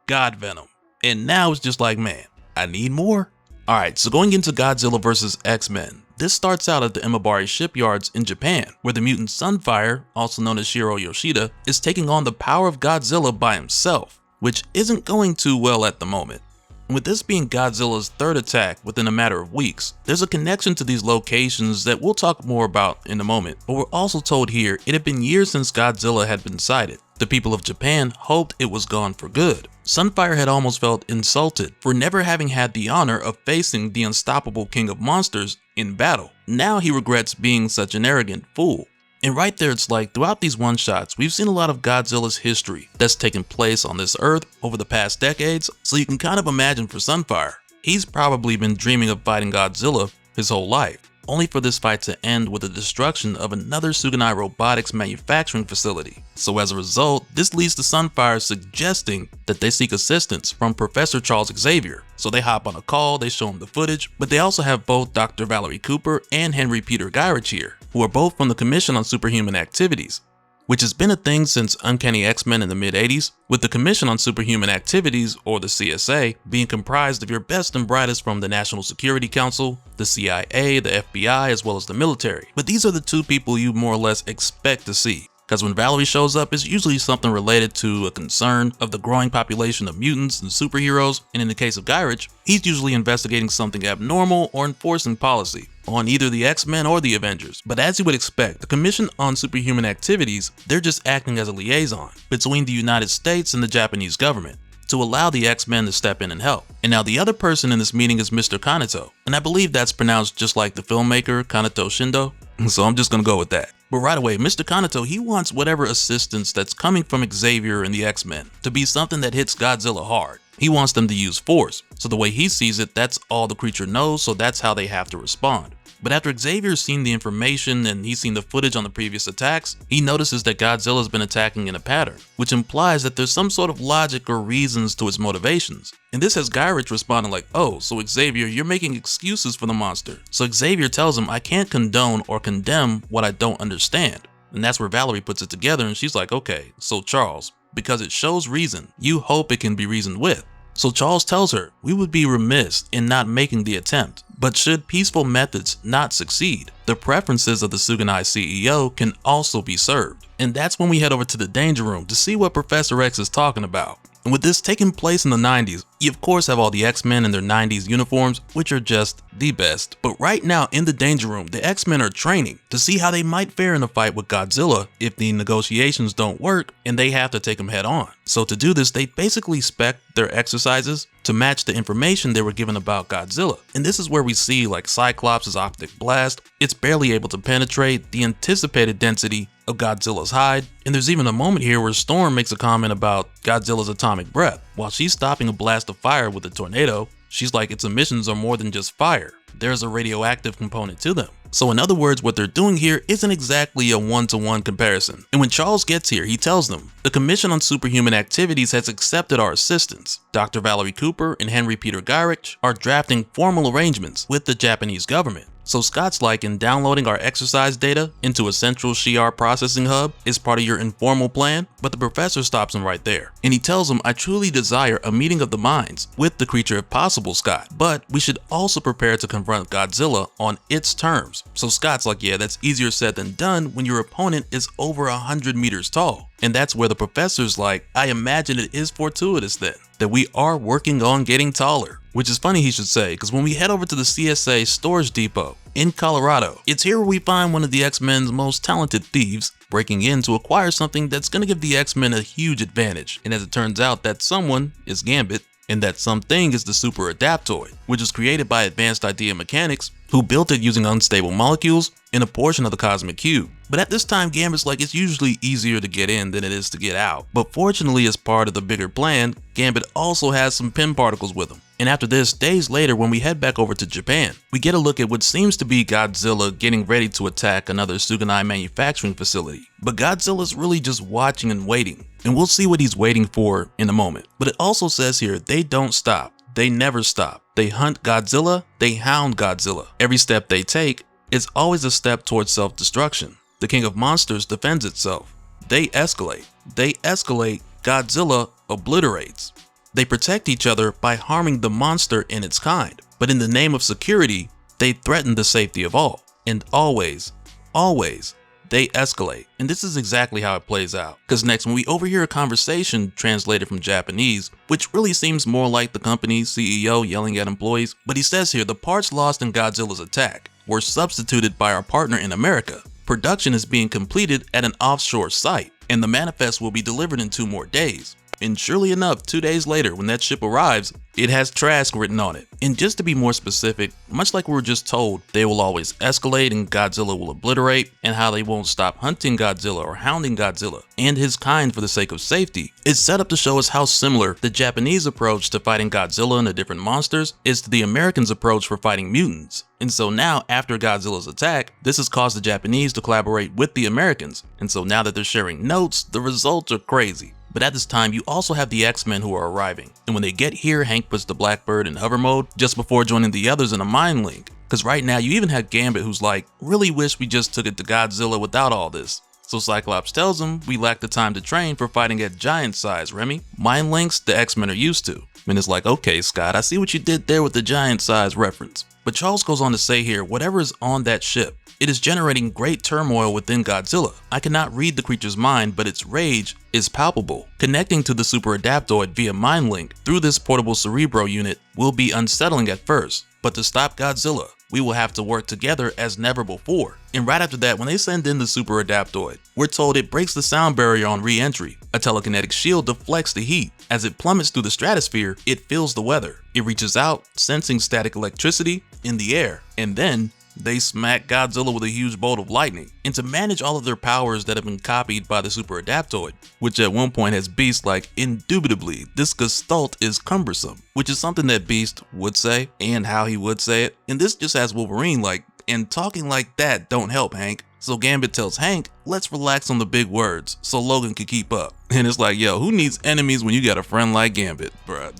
God Venom. And now it's just like, man, I need more. Alright, so going into Godzilla vs. X-Men, this starts out at the Imabari shipyards in Japan, where the mutant Sunfire, also known as Shiro Yoshida, is taking on the power of Godzilla by himself, which isn't going too well at the moment. With this being Godzilla's third attack within a matter of weeks, there's a connection to these locations that we'll talk more about in a moment, but we're also told here it had been years since Godzilla had been sighted. The people of Japan hoped it was gone for good. Sunfire had almost felt insulted for never having had the honor of facing the unstoppable King of Monsters in battle. Now he regrets being such an arrogant fool. And right there, it's like throughout these one-shots, we've seen a lot of Godzilla's history that's taken place on this earth over the past decades, so you can kind of imagine for Sunfire, he's probably been dreaming of fighting Godzilla his whole life, only for this fight to end with the destruction of another Suganai Robotics manufacturing facility. So as a result, this leads to Sunfire suggesting that they seek assistance from Professor Charles Xavier. So they hop on a call, they show him the footage, but they also have both Dr. Valerie Cooper and Henry Peter Gyrich here, who are both from the Commission on Superhuman Activities, which has been a thing since Uncanny X-Men in the mid-80s, with the Commission on Superhuman Activities, or the CSA, being comprised of your best and brightest from the National Security Council, the CIA, the FBI, as well as the military. But these are the two people you more or less expect to see, because when Valerie shows up, it's usually something related to a concern of the growing population of mutants and superheroes, and in the case of Gyrich, he's usually investigating something abnormal or enforcing policy on either the X-Men or the Avengers. But as you would expect, the Commission on Superhuman Activities, they're just acting as a liaison between the United States and the Japanese government to allow the X-Men to step in and help. And now the other person in this meeting is Mr. Kaneto, and I believe that's pronounced just like the filmmaker Kaneto Shindo, so I'm just gonna go with that. But right away, Mr. Kaneto, he wants whatever assistance that's coming from Xavier and the X-Men to be something that hits Godzilla hard. He wants them to use force, so the way he sees it, that's all the creature knows, so that's how they have to respond. But after Xavier's seen the information and he's seen the footage on the previous attacks, he notices that Godzilla's been attacking in a pattern, which implies that there's some sort of logic or reasons to its motivations. And this has Gyrich responding like, oh, so Xavier, you're making excuses for the monster. So Xavier tells him, I can't condone or condemn what I don't understand. And that's where Valerie puts it together and she's like, okay, so Charles, because it shows reason, you hope it can be reasoned with. So Charles tells her, we would be remiss in not making the attempt, but should peaceful methods not succeed, the preferences of the Suganai CEO can also be served. And that's when we head over to the Danger Room to see what Professor X is talking about. And with this taking place in the 90s, You of course have all the X-Men in their 90s uniforms, which are just the best. But right now in the Danger Room, the X-Men are training to see how they might fare in a fight with Godzilla if the negotiations don't work and they have to take him head on. So to do this, they basically spec their exercises to match the information they were given about Godzilla. And this is where we see like Cyclops' optic blast, it's barely able to penetrate the anticipated density of Godzilla's hide, and there's even a moment here where Storm makes a comment about Godzilla's atomic breath. While she's stopping a blast of fire with a tornado, she's like its emissions are more than just fire, there's a radioactive component to them. So in other words, what they're doing here isn't exactly a one-to-one comparison. And when Charles gets here, he tells them, the Commission on Superhuman Activities has accepted our assistance. Dr. Valerie Cooper and Henry Peter Gyrich are drafting formal arrangements with the Japanese government. So Scott's like, in downloading our exercise data into a central Shi'ar processing hub is part of your informal plan, but the professor stops him right there. And he tells him, I truly desire a meeting of the minds with the creature if possible, Scott, but we should also prepare to confront Godzilla on its terms. So Scott's like, yeah, that's easier said than done when your opponent is over 100 meters tall. And that's where the professor's like, I imagine it is fortuitous then that we are working on getting taller. Which is funny he should say, because when we head over to the CSA storage depot in Colorado, it's here where we find one of the X-Men's most talented thieves breaking in to acquire something that's going to give the X-Men a huge advantage. And as it turns out, that someone is Gambit, and that something is the Super Adaptoid, which was created by Advanced Idea Mechanics, who built it using unstable molecules in a portion of the Cosmic Cube. But at this time, Gambit's like, it's usually easier to get in than it is to get out. But fortunately, as part of the bigger plan, Gambit also has some pin particles with him. And after this, days later, when we head back over to Japan, we get a look at what seems to be Godzilla getting ready to attack another Suganai manufacturing facility. But Godzilla's really just watching and waiting, and we'll see what he's waiting for in a moment. But it also says here, they don't stop. They never stop. They hunt Godzilla, they hound Godzilla. Every step they take is always a step towards self-destruction. The King of Monsters defends itself. They escalate. They escalate. Godzilla obliterates. They protect each other by harming the monster and its kind. But in the name of security, they threaten the safety of all. And always, always, they escalate. And this is exactly how it plays out. Because next, when we overhear a conversation translated from Japanese, which really seems more like the company's CEO yelling at employees, but he says here, the parts lost in Godzilla's attack were substituted by our partner in America. Production is being completed at an offshore site, and the manifest will be delivered in 2 more days. And surely enough, 2 days later, when that ship arrives, it has Trask written on it. And just to be more specific, much like we were just told, they will always escalate and Godzilla will obliterate, and how they won't stop hunting Godzilla or hounding Godzilla and his kind for the sake of safety, it's set up to show us how similar the Japanese approach to fighting Godzilla and the different monsters is to the Americans' approach for fighting mutants. And so now, after Godzilla's attack, this has caused the Japanese to collaborate with the Americans. And so now that they're sharing notes, the results are crazy. But at this time, you also have the X-Men who are arriving. And when they get here, Hank puts the Blackbird in hover mode just before joining the others in a mind link. Because right now, you even have Gambit who's like, really wish we just took it to Godzilla without all this. So Cyclops tells him, we lack the time to train for fighting at giant size, Remy. Mind links the X-Men are used to. And it's like, okay, Scott, I see what you did there with the giant size reference. But Charles goes on to say here, whatever is on that ship, it is generating great turmoil within Godzilla. I cannot read the creature's mind, but its rage is palpable. Connecting to the Super Adaptoid via mind link through this portable Cerebro unit will be unsettling at first, but to stop Godzilla, we will have to work together as never before. And right after that, when they send in the Super Adaptoid, we're told it breaks the sound barrier on re-entry. A telekinetic shield deflects the heat. As it plummets through the stratosphere, it feels the weather. It reaches out, sensing static electricity in the air, and then they smack Godzilla with a huge bolt of lightning. And to manage all of their powers that have been copied by the Super Adaptoid, which at one point has Beast like, indubitably, this gestalt is cumbersome, which is something that Beast would say and how he would say it. And this just has Wolverine like, and talking like that don't help Hank. So Gambit tells Hank, let's relax on the big words so Logan can keep up. And it's like, yo, who needs enemies when you got a friend like Gambit, bruh?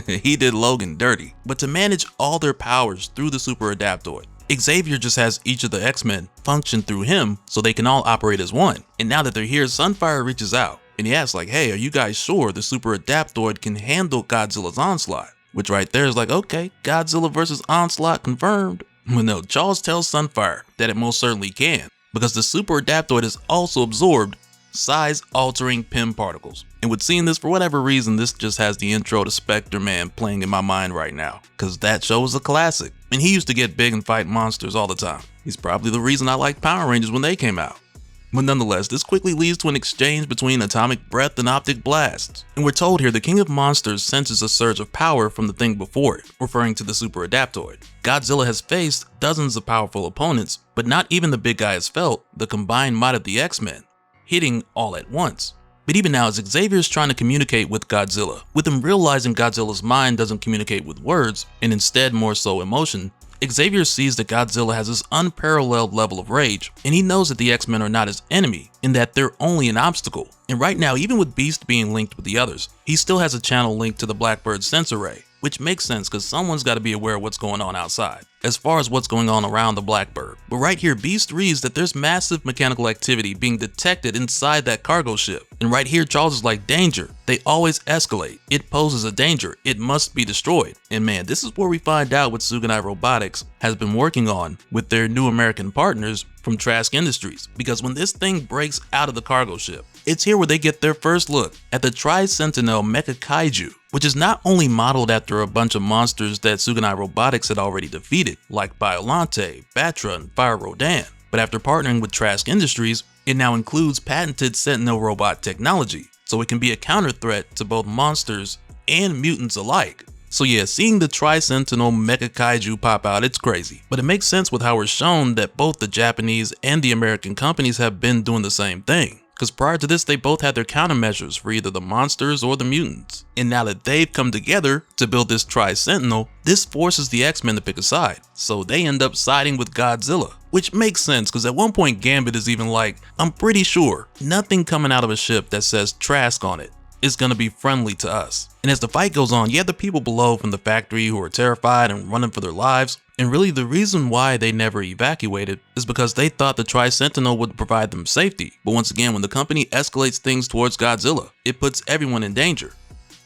He did Logan dirty. But to manage all their powers through the Super Adaptoid, Xavier just has each of the X-Men function through him so they can all operate as one. And now that they're here, Sunfire reaches out and he asks like, hey, are you guys sure the Super Adaptoid can handle Godzilla's onslaught? Which right there is like, okay, Godzilla versus Onslaught confirmed. Well, no, Charles tells Sunfire that it most certainly can, because the Super Adaptoid has also absorbed size-altering PIM particles. And with seeing this, for whatever reason, this just has the intro to Spectre-Man playing in my mind right now, cause that show is a classic. And he used to get big and fight monsters all the time. He's probably the reason I liked Power Rangers when they came out. But nonetheless, this quickly leads to an exchange between atomic breath and optic blasts. And we're told here the King of Monsters senses a surge of power from the thing before it, referring to the Super Adaptoid. Godzilla has faced dozens of powerful opponents, but not even the big guy has felt the combined might of the X-Men, hitting all at once. But even now, as Xavier is trying to communicate with Godzilla, with him realizing Godzilla's mind doesn't communicate with words, and instead more so emotion, Xavier sees that Godzilla has this unparalleled level of rage, and he knows that the X-Men are not his enemy, and that they're only an obstacle. And right now, even with Beast being linked with the others, he still has a channel linked to the Blackbird's sensor ray, which makes sense because someone's got to be aware of what's going on outside, as far as what's going on around the Blackbird. But right here, Beast reads that there's massive mechanical activity being detected inside that cargo ship. And right here, Charles is like, danger. They always escalate. It poses a danger. It must be destroyed. And man, this is where we find out what Suganai Robotics has been working on with their new American partners from Trask Industries. Because when this thing breaks out of the cargo ship, it's here where they get their first look at the Tri-Sentinel Mecha Kaiju, which is not only modeled after a bunch of monsters that Suganai Robotics had already defeated, like Biollante, Batra, and Fire Rodan, but after partnering with Trask Industries, it now includes patented Sentinel robot technology, so it can be a counter threat to both monsters and mutants alike. So yeah, seeing the Tri-Sentinel Mecha Kaiju pop out, it's crazy, but it makes sense with how we're shown that both the Japanese and the American companies have been doing the same thing. Because prior to this, they both had their countermeasures for either the monsters or the mutants. And now that they've come together to build this Tri-Sentinel, this forces the X-Men to pick a side. So they end up siding with Godzilla, which makes sense because at one point Gambit is even like, I'm pretty sure nothing coming out of a ship that says Trask on it is going to be friendly to us. And as the fight goes on, you have the people below from the factory who are terrified and running for their lives. And really the reason why they never evacuated is because they thought the Tri-Sentinel would provide them safety. But once again, when the company escalates things towards Godzilla, it puts everyone in danger.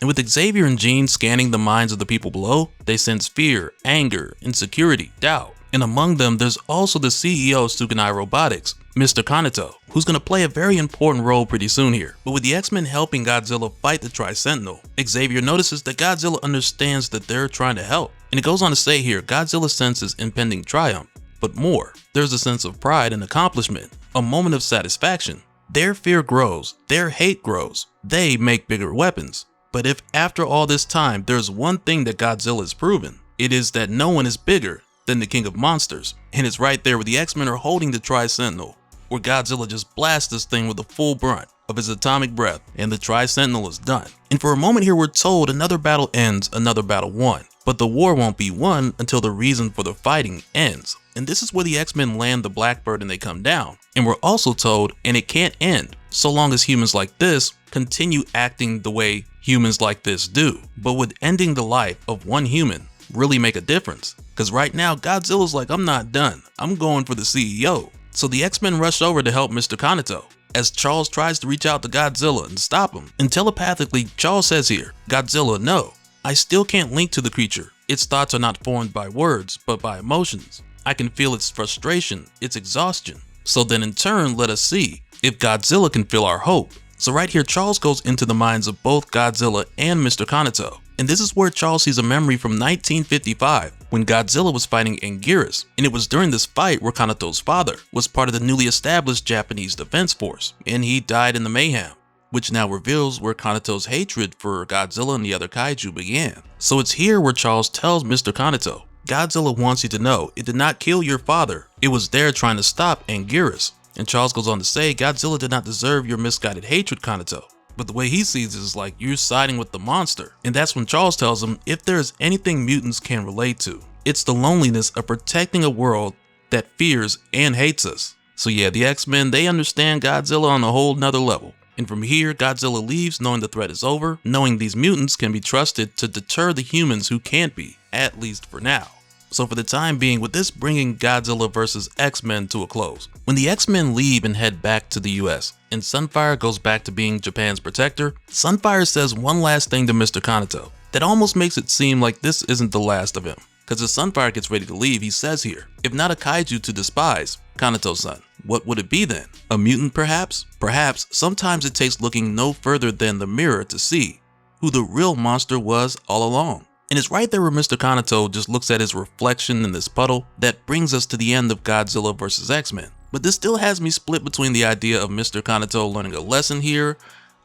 And with Xavier and Jean scanning the minds of the people below, they sense fear, anger, insecurity, doubt. And among them, there's also the CEO of Suganai Robotics, Mr. Kaneto, who's going to play a very important role pretty soon here. But with the X-Men helping Godzilla fight the Tri-Sentinel, Xavier notices that Godzilla understands that they're trying to help. And it goes on to say here, Godzilla senses impending triumph, but more. There's a sense of pride and accomplishment, a moment of satisfaction. Their fear grows, their hate grows, they make bigger weapons. But if after all this time, there's one thing that Godzilla has proven, it is that no one is bigger than the King of Monsters. And it's right there where the X-Men are holding the Tri-Sentinel, where Godzilla just blasts this thing with the full brunt of his atomic breath, and the Tri-Sentinel is done. And for a moment here, we're told another battle ends, another battle won. But the war won't be won until the reason for the fighting ends. And this is where the X-Men land the Blackbird and they come down. And we're also told, and it can't end so long as humans like this continue acting the way humans like this do. But would ending the life of one human really make a difference? Because right now, Godzilla's like, I'm not done. I'm going for the CEO. So the X-Men rush over to help Mr. Kaneto, as Charles tries to reach out to Godzilla and stop him. And telepathically, Charles says here, Godzilla, no. I still can't link to the creature. Its thoughts are not formed by words, but by emotions. I can feel its frustration, its exhaustion. So then in turn, let us see if Godzilla can feel our hope. So right here, Charles goes into the minds of both Godzilla and Mr. Kaneto. And this is where Charles sees a memory from 1955, when Godzilla was fighting Anguirus. And it was during this fight where Kaneto's father was part of the newly established Japanese Defense Force, and he died in the mayhem, which now reveals where Kaneto's hatred for Godzilla and the other kaiju began. So it's here where Charles tells Mr. Kaneto, Godzilla wants you to know it did not kill your father. It was there trying to stop Anguirus. And Charles goes on to say, Godzilla did not deserve your misguided hatred, Kaneto. But the way he sees it is like you're siding with the monster. And that's when Charles tells him if there is anything mutants can relate to, it's the loneliness of protecting a world that fears and hates us. So yeah, the X-Men, they understand Godzilla on a whole nother level. And from here, Godzilla leaves knowing the threat is over, knowing these mutants can be trusted to deter the humans who can't be, at least for now. So for the time being, with this bringing Godzilla vs. X-Men to a close, when the X-Men leave and head back to the US, and Sunfire goes back to being Japan's protector, Sunfire says one last thing to Mr. Kaneto that almost makes it seem like this isn't the last of him. Because as Sunfire gets ready to leave, he says here, if not a kaiju to despise, Kanata-san, what would it be then? A mutant perhaps? Perhaps sometimes it takes looking no further than the mirror to see who the real monster was all along. And it's right there where Mr. Kanata just looks at his reflection in this puddle that brings us to the end of Godzilla vs. X-Men. But this still has me split between the idea of Mr. Kanata learning a lesson here,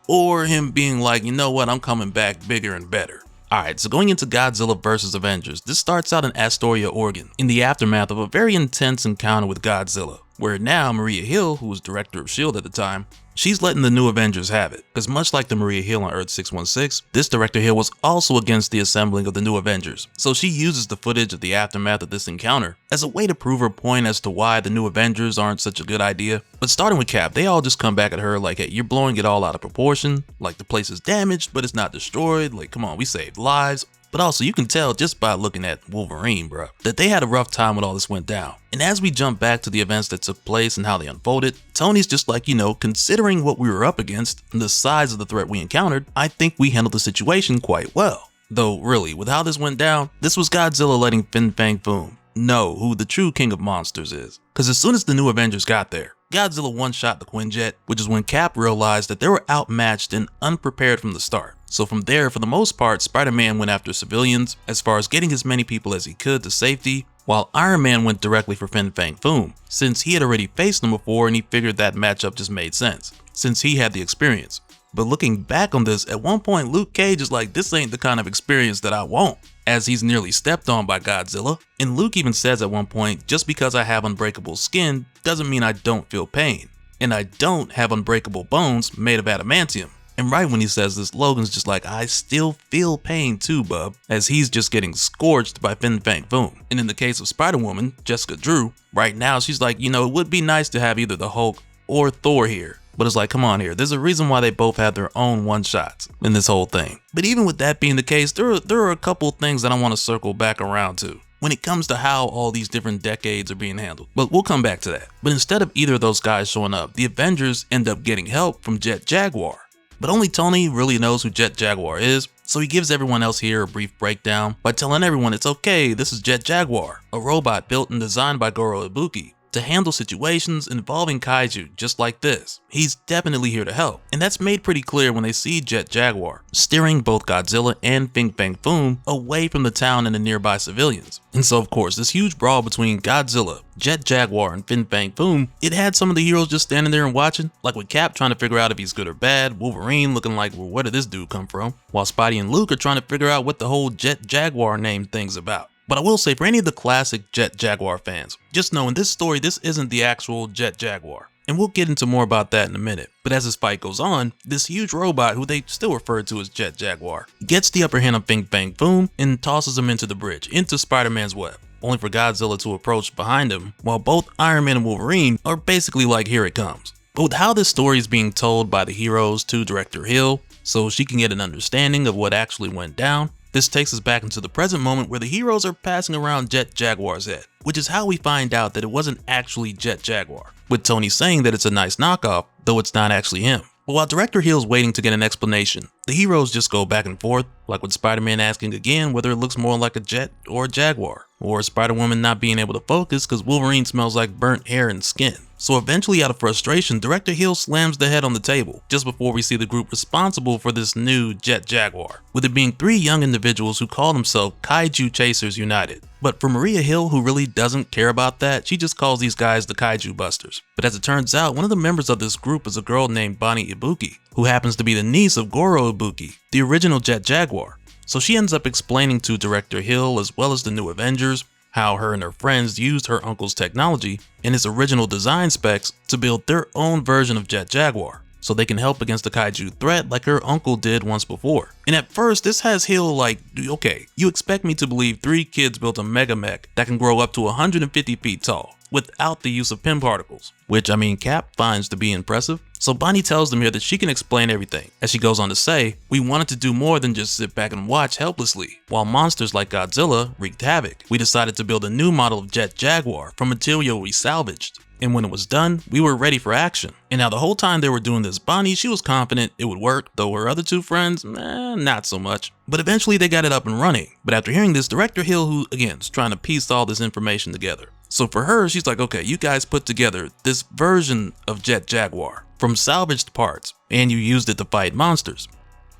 or him being like, you know what, I'm coming back bigger and better. Alright, so going into Godzilla vs. Avengers, this starts out in Astoria, Oregon, in the aftermath of a very intense encounter with Godzilla, where now Maria Hill, who was director of S.H.I.E.L.D. at the time, she's letting the new Avengers have it, because much like the Maria Hill on Earth 616, this Director Hill was also against the assembling of the new Avengers, so she uses the footage of the aftermath of this encounter as a way to prove her point as to why the new Avengers aren't such a good idea. But starting with Cap, they all just come back at her like, hey, you're blowing it all out of proportion, like the place is damaged but it's not destroyed, like come on, we saved lives. But also you can tell just by looking at Wolverine, bro, that they had a rough time when all this went down. And as we jump back to the events that took place and how they unfolded, Tony's just like, you know, considering what we were up against and the size of the threat we encountered, I think we handled the situation quite well. Though really, with how this went down, this was Godzilla letting Fin Fang Foom know who the true king of monsters is. Cause as soon as the new Avengers got there, Godzilla one-shot the Quinjet, which is when Cap realized that they were outmatched and unprepared from the start. So from there, for the most part, Spider-Man went after civilians as far as getting as many people as he could to safety, while Iron Man went directly for Fin Fang Foom, since he had already faced them before and he figured that matchup just made sense, since he had the experience. But looking back on this, at one point Luke Cage is like, this ain't the kind of experience that I want, as he's nearly stepped on by Godzilla. And Luke even says at one point, just because I have unbreakable skin doesn't mean I don't feel pain, and I don't have unbreakable bones made of adamantium. And right when he says this, Logan's just like, I still feel pain too, bub, as he's just getting scorched by Fin Fang Foom. And in the case of Spider-Woman, Jessica Drew, right now she's like, you know, it would be nice to have either the Hulk or Thor here. But it's like, come on here, there's a reason why they both have their own one-shots in this whole thing. But even with that being the case, there are a couple things that I want to circle back around to when it comes to how all these different decades are being handled. But we'll come back to that. But instead of either of those guys showing up, the Avengers end up getting help from Jet Jaguar. But only Tony really knows who Jet Jaguar is, so he gives everyone else here a brief breakdown by telling everyone it's okay, this is Jet Jaguar, a robot built and designed by Goro Ibuki to handle situations involving kaiju just like this. He's definitely here to help, and that's made pretty clear when they see Jet Jaguar steering both Godzilla and Fin Fang Foom away from the town and the nearby civilians. And so of course, this huge brawl between Godzilla, Jet Jaguar, and Fin Fang Foom, it had some of the heroes just standing there and watching, like with Cap trying to figure out if he's good or bad, Wolverine looking like, well, where did this dude come from? While Spidey and Luke are trying to figure out what the whole Jet Jaguar name thing's about. But I will say, for any of the classic Jet Jaguar fans, just know in this story, this isn't the actual Jet Jaguar. And we'll get into more about that in a minute. But as this fight goes on, this huge robot, who they still refer to as Jet Jaguar, gets the upper hand on Fin Fang Foom and tosses him into the bridge, into Spider-Man's web, only for Godzilla to approach behind him, while both Iron Man and Wolverine are basically like, here it comes. But with how this story is being told by the heroes to Director Hill, so she can get an understanding of what actually went down, this takes us back into the present moment where the heroes are passing around Jet Jaguar's head, which is how we find out that it wasn't actually Jet Jaguar, with Tony saying that it's a nice knockoff, though it's not actually him. But while Director Hill's waiting to get an explanation, the heroes just go back and forth, like with Spider-Man asking again whether it looks more like a jet or a jaguar, or Spider-Woman not being able to focus because Wolverine smells like burnt hair and skin. So eventually, out of frustration, Director Hill slams the head on the table just before we see the group responsible for this new Jet Jaguar, with it being 3 young individuals who call themselves Kaiju Chasers United. But for Maria Hill, who really doesn't care about that, she just calls these guys the Kaiju Busters. But as it turns out, one of the members of this group is a girl named Bonnie Ibuki, who happens to be the niece of Goro Ibuki, the original Jet Jaguar. So she ends up explaining to Director Hill, as well as the new Avengers, how her and her friends used her uncle's technology and his original design specs to build their own version of Jet Jaguar, so they can help against the kaiju threat like her uncle did once before. And at first, this has Hill like, okay, you expect me to believe 3 kids built a mega mech that can grow up to 150 feet tall without the use of Pym particles, which I mean Cap finds to be impressive. So Bonnie tells them here that she can explain everything, as she goes on to say, we wanted to do more than just sit back and watch helplessly. While monsters like Godzilla wreaked havoc, we decided to build a new model of Jet Jaguar from material we salvaged. And when it was done, we were ready for action. And now the whole time they were doing this, Bonnie, she was confident it would work, though her other 2 friends, not so much. But eventually they got it up and running. But after hearing this, Director Hill, who again is trying to piece all this information together, So for her, she's like, okay, you guys put together this version of Jet Jaguar from salvaged parts, and you used it to fight monsters.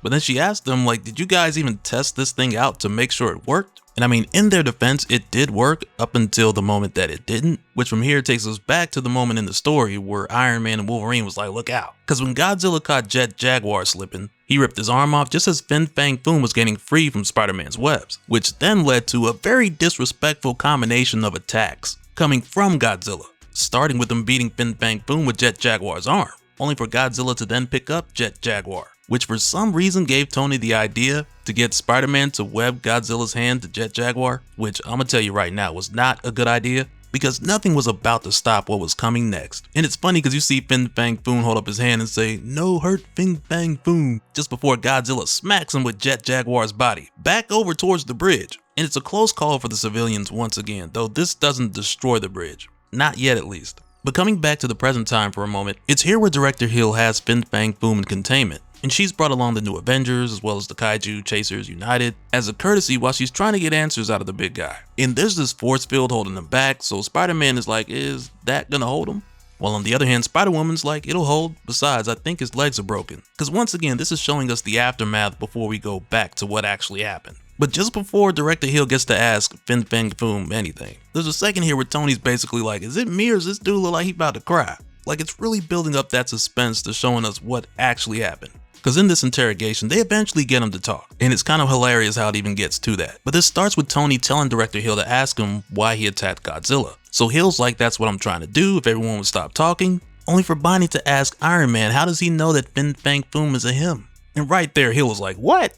But then she asked them, like, did you guys even test this thing out to make sure it worked? And I mean, in their defense, it did work up until the moment that it didn't, which from here takes us back to the moment in the story where Iron Man and Wolverine was like, look out. Because when Godzilla caught Jet Jaguar slipping, he ripped his arm off just as Fin Fang Foom was getting free from Spider-Man's webs, which then led to a very disrespectful combination of attacks coming from Godzilla, starting with him beating Fin Fang Foom with Jet Jaguar's arm, only for Godzilla to then pick up Jet Jaguar, which for some reason gave Tony the idea to get Spider-Man to web Godzilla's hand to Jet Jaguar, which I'm gonna tell you right now was not a good idea, because nothing was about to stop what was coming next. And it's funny because you see Fin Fang Foom hold up his hand and say, "No hurt Fin Fang Foom," just before Godzilla smacks him with Jet Jaguar's body back over towards the bridge. And it's a close call for the civilians once again, though this doesn't destroy the bridge. Not yet at least. But coming back to the present time for a moment, it's here where Director Hill has Fin Fang Foom in containment, and she's brought along the new Avengers as well as the Kaiju Chasers United as a courtesy while she's trying to get answers out of the big guy. And there's this force field holding him back, so Spider-Man is like, is that gonna hold him? While on the other hand, Spider-Woman's like, it'll hold. Besides, I think his legs are broken. Because once again, this is showing us the aftermath before we go back to what actually happened. But just before Director Hill gets to ask Fin Fang Foom anything, there's a second here where Tony's basically like, is it me or does this dude look like he about to cry? Like, it's really building up that suspense to showing us what actually happened. Because in this interrogation, they eventually get him to talk, and it's kind of hilarious how it even gets to that. But this starts with Tony telling Director Hill to ask him why he attacked Godzilla. So Hill's like, that's what I'm trying to do if everyone would stop talking, only for Bonnie to ask Iron Man, how does he know that Fin Fang Foom is a him? And right there, Hill was like, what?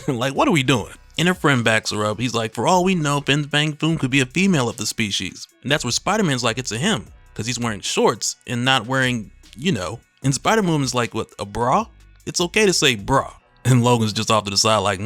Like, what are we doing? And her friend backs her up. He's like, for all we know, Fin Fang Foom could be a female of the species. And that's where Spider-Man's like, it's a him, because he's wearing shorts and not wearing, you know. And Spider-Woman's like, what, a bra? It's okay to say bra. And Logan's just off to the side like,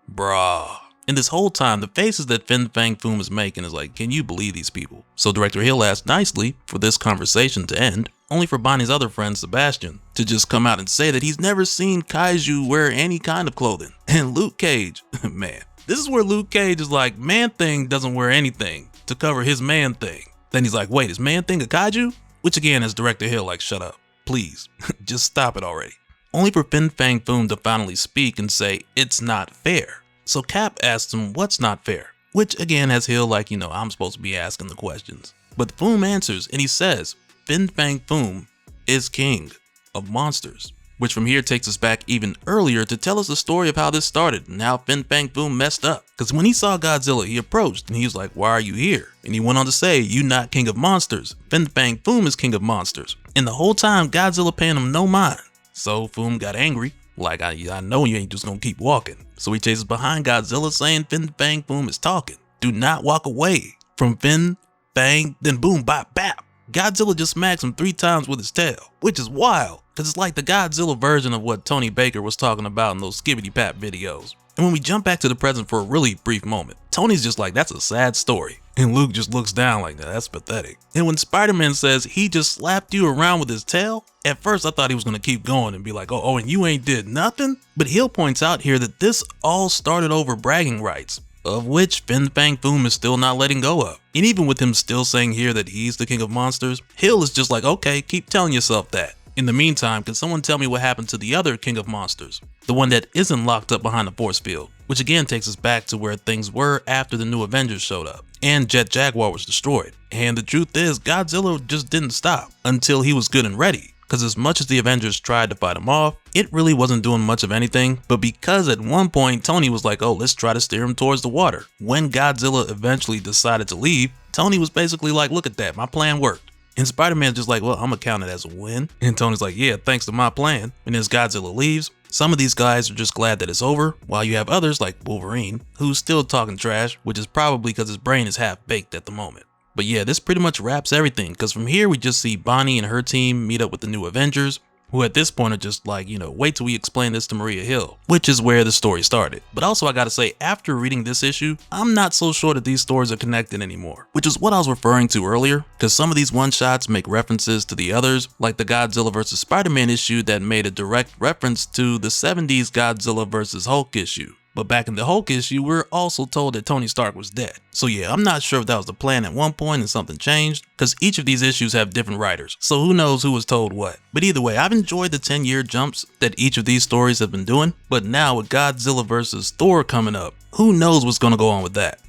bra. And this whole time, the faces that Fin Fang Foom is making is like, can you believe these people? So Director Hill asked nicely for this conversation to end, only for Bonnie's other friend, Sebastian, to just come out and say that he's never seen Kaiju wear any kind of clothing. And Luke Cage, man, this is where Luke Cage is like, Man-Thing doesn't wear anything to cover his Man-Thing. Then he's like, wait, is Man-Thing a Kaiju? Which again is Director Hill like, shut up, please, just stop it already. Only for Fin Fang Foom to finally speak and say, it's not fair. So Cap asks him what's not fair, which again has Hill like, you know, I'm supposed to be asking the questions. But Foom answers and he says, Fin Fang Foom is king of monsters. Which from here takes us back even earlier to tell us the story of how this started and how Fin Fang Foom messed up. Because when he saw Godzilla, he approached and he was like, why are you here? And he went on to say, you not king of monsters. Fin Fang Foom is king of monsters. And the whole time Godzilla paying him no mind. So Foom got angry, like I know you ain't just gonna keep walking. So he chases behind Godzilla saying Fin Fang Foom is talking. Do not walk away from Fin Fang, then boom, bop, bap. Godzilla just smacks him 3 times with his tail, which is wild, because it's like the Godzilla version of what Tony Baker was talking about in those Skibbity Pap videos. And when we jump back to the present for a really brief moment, Tony's just like, that's a sad story. And Luke just looks down like, that's pathetic. And when Spider-Man says he just slapped you around with his tail, at first I thought he was going to keep going and be like, oh, and you ain't did nothing? But Hill points out here that this all started over bragging rights, of which Fin Fang Foom is still not letting go of. And even with him still saying here that he's the king of monsters, Hill is just like, okay, keep telling yourself that. In the meantime, can someone tell me what happened to the other king of monsters? The one that isn't locked up behind the force field, which again takes us back to where things were after the new Avengers showed up and Jet Jaguar was destroyed. And the truth is, Godzilla just didn't stop until he was good and ready. Because as much as the Avengers tried to fight him off, it really wasn't doing much of anything. But because at one point Tony was like, oh, let's try to steer him towards the water. When Godzilla eventually decided to leave, Tony was basically like, look at that, my plan worked. And Spider-Man's just like, well, I'm gonna count it as a win. And Tony's like, yeah, thanks to my plan. And as Godzilla leaves, some of these guys are just glad that it's over, while you have others like Wolverine, who's still talking trash, which is probably because his brain is half baked at the moment. But yeah, this pretty much wraps everything, because from here we just see Bonnie and her team meet up with the new Avengers, who at this point are just like, you know, wait till we explain this to Maria Hill, which is where the story started. But also I gotta say, after reading this issue, I'm not so sure that these stories are connected anymore, which is what I was referring to earlier, because some of these one-shots make references to the others, like the Godzilla vs. Spider-Man issue that made a direct reference to the 70s Godzilla vs. Hulk issue. But back in the Hulk issue, we're also told that Tony Stark was dead. So yeah, I'm not sure if that was the plan at one point and something changed, because each of these issues have different writers, so who knows who was told what. But either way, I've enjoyed the 10-year jumps that each of these stories have been doing, but now with Godzilla vs. Thor coming up, who knows what's gonna go on with that.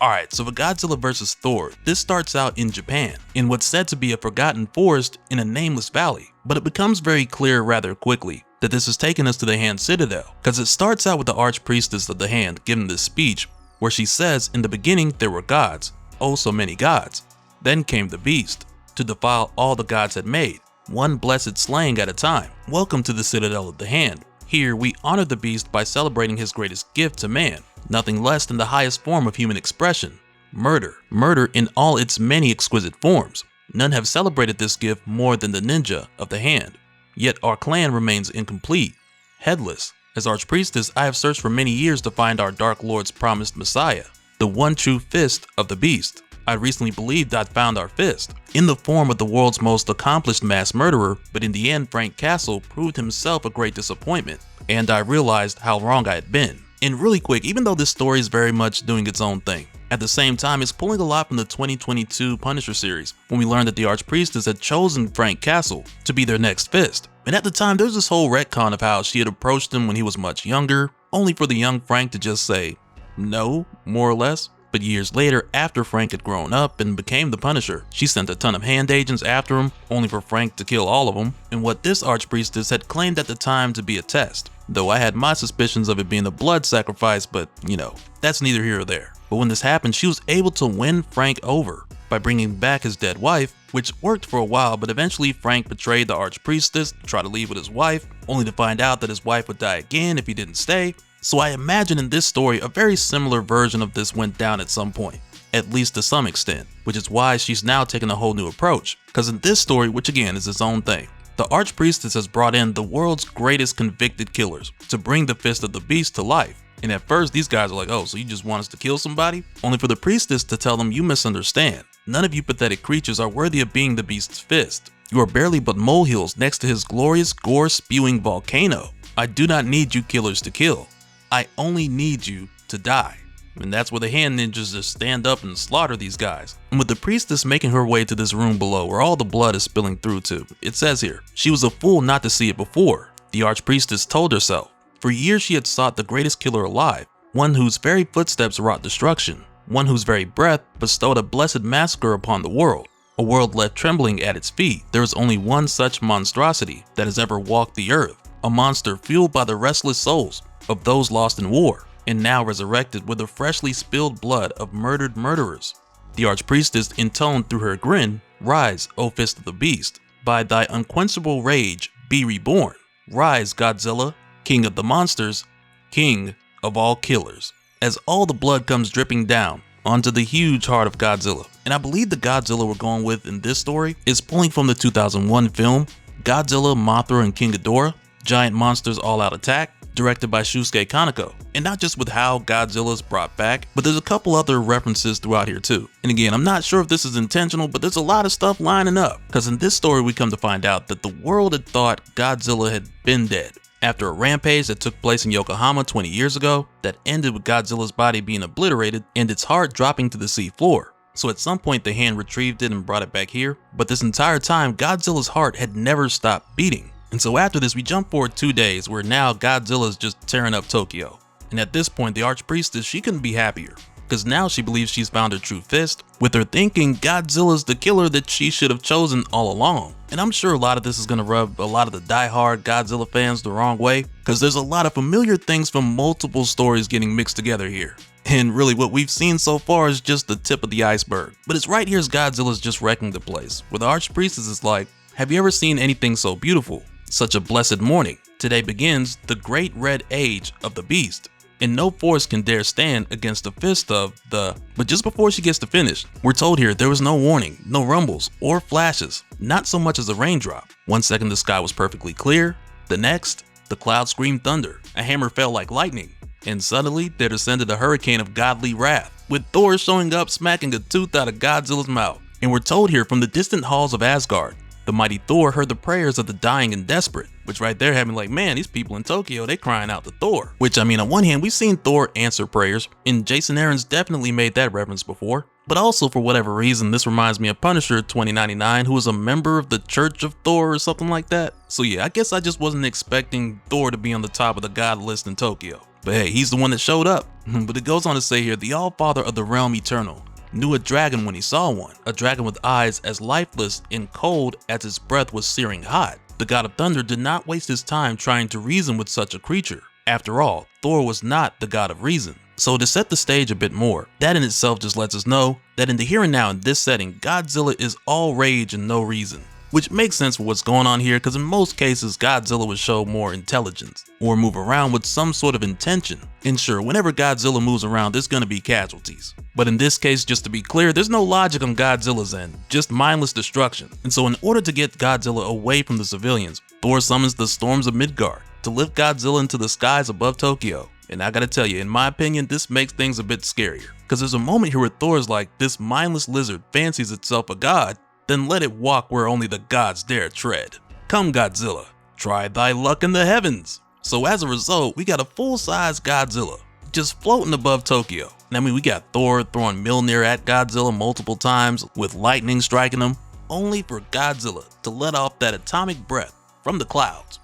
Alright, so for Godzilla vs. Thor, this starts out in Japan, in what's said to be a forgotten forest in a nameless valley, but it becomes very clear rather quickly that this has taken us to the Hand Citadel, because it starts out with the Archpriestess of the Hand giving this speech where she says in the beginning there were gods, oh so many gods. Then came the beast, to defile all the gods had made, one blessed slaying at a time. Welcome to the Citadel of the Hand. Here we honor the beast by celebrating his greatest gift to man, nothing less than the highest form of human expression, murder. Murder in all its many exquisite forms. None have celebrated this gift more than the ninja of the Hand. Yet our clan remains incomplete, headless. As Archpriestess, I have searched for many years to find our Dark Lord's promised Messiah, the one true fist of the beast. I recently believed I'd found our fist, in the form of the world's most accomplished mass murderer, but in the end Frank Castle proved himself a great disappointment, and I realized how wrong I had been. And really quick, even though this story is very much doing its own thing, at the same time it's pulling a lot from the 2022 Punisher series, when we learned that the Archpriestess had chosen Frank Castle to be their next fist. And at the time there was this whole retcon of how she had approached him when he was much younger, only for the young Frank to just say no, more or less. But years later, after Frank had grown up and became the Punisher, she sent a ton of hand agents after him, only for Frank to kill all of them, in what this Archpriestess had claimed at the time to be a test. Though I had my suspicions of it being a blood sacrifice, but you know, that's neither here or there. But when this happened, she was able to win Frank over by bringing back his dead wife, which worked for a while, but eventually Frank betrayed the Archpriestess, tried to leave with his wife, only to find out that his wife would die again if he didn't stay. So I imagine in this story a very similar version of this went down at some point, at least to some extent, which is why she's now taking a whole new approach. Because in this story, which again is its own thing, the Archpriestess has brought in the world's greatest convicted killers to bring the Fist of the Beast to life. And at first these guys are like, oh, so you just want us to kill somebody? Only for the priestess to tell them, you misunderstand. None of you pathetic creatures are worthy of being the Beast's fist. You are barely but molehills next to his glorious gore-spewing volcano. I do not need you killers to kill. I only need you to die. And that's where the hand ninjas just stand up and slaughter these guys. And with the priestess making her way to this room below where all the blood is spilling through to, it says here, she was a fool not to see it before, the Archpriestess told herself. For years she had sought the greatest killer alive, one whose very footsteps wrought destruction, one whose very breath bestowed a blessed massacre upon the world, a world left trembling at its feet. There is only one such monstrosity that has ever walked the earth, a monster fueled by the restless souls of those lost in war, and now resurrected with the freshly spilled blood of murdered murderers. The Archpriestess intoned through her grin, rise, O Fist of the Beast, by thy unquenchable rage be reborn. Rise, Godzilla, king of the monsters, king of all killers. As all the blood comes dripping down onto the huge heart of Godzilla. And I believe the Godzilla we're going with in this story is pulling from the 2001 film Godzilla, Mothra, and King Ghidorah, Giant Monsters All-Out Attack, directed by Shusuke Kaneko. And not just with how Godzilla's brought back, but there's a couple other references throughout here too. And again, I'm not sure if this is intentional, but there's a lot of stuff lining up. Because in this story we come to find out that the world had thought Godzilla had been dead after a rampage that took place in Yokohama 20 years ago that ended with Godzilla's body being obliterated and its heart dropping to the sea floor. So at some point the hand retrieved it and brought it back here, but this entire time Godzilla's heart had never stopped beating. And so after this, we jump forward 2 days where now Godzilla's just tearing up Tokyo. And at this point, the Archpriestess, she couldn't be happier, because now she believes she's found her true fist, with her thinking Godzilla's the killer that she should have chosen all along. And I'm sure a lot of this is going to rub a lot of the die-hard Godzilla fans the wrong way, because there's a lot of familiar things from multiple stories getting mixed together here. And really what we've seen so far is just the tip of the iceberg. But it's right here as Godzilla's just wrecking the place, where the Archpriestess is like, have you ever seen anything so beautiful? Such a blessed morning. Today begins the great red age of the beast, and no force can dare stand against the fist of the... But just before she gets to finish, we're told here there was no warning, no rumbles or flashes, not so much as a raindrop. 1 second the sky was perfectly clear, the next, the clouds screamed thunder, a hammer fell like lightning, and suddenly there descended a hurricane of godly wrath, with Thor showing up smacking a tooth out of Godzilla's mouth. And we're told here from the distant halls of Asgard, The mighty Thor heard the prayers of the dying and desperate, which right there had me like, man, these people in Tokyo, they crying out to Thor. Which, I mean, on one hand, we've seen Thor answer prayers, and Jason Aaron's definitely made that reference before. But also, for whatever reason, this reminds me of Punisher 2099, who was a member of the Church of Thor or something like that. So yeah, I guess I just wasn't expecting Thor to be on the top of the god list in Tokyo. But hey, he's the one that showed up. But it goes on to say here, the All-Father of the Realm Eternal knew a dragon when he saw one, a dragon with eyes as lifeless and cold as its breath was searing hot. The god of thunder did not waste his time trying to reason with such a creature. After all, Thor was not the god of reason. So to set the stage a bit more, that in itself just lets us know that in the here and now in this setting, Godzilla is all rage and no reason. Which makes sense for what's going on here, because in most cases Godzilla would show more intelligence or move around with some sort of intention. And sure, whenever Godzilla moves around, there's gonna be casualties. But in this case, just to be clear, there's no logic on Godzilla's end, just mindless destruction. And so in order to get Godzilla away from the civilians, Thor summons the storms of Midgard to lift Godzilla into the skies above Tokyo. And I gotta tell you, in my opinion, this makes things a bit scarier. Because there's a moment here where Thor's like, this mindless lizard fancies itself a god, then let it walk where only the gods dare tread. Come Godzilla, try thy luck in the heavens. So as a result, we got a full-size Godzilla just floating above Tokyo. And I mean, we got Thor throwing Mjolnir at Godzilla multiple times with lightning striking him, only for Godzilla to let off that atomic breath from the clouds,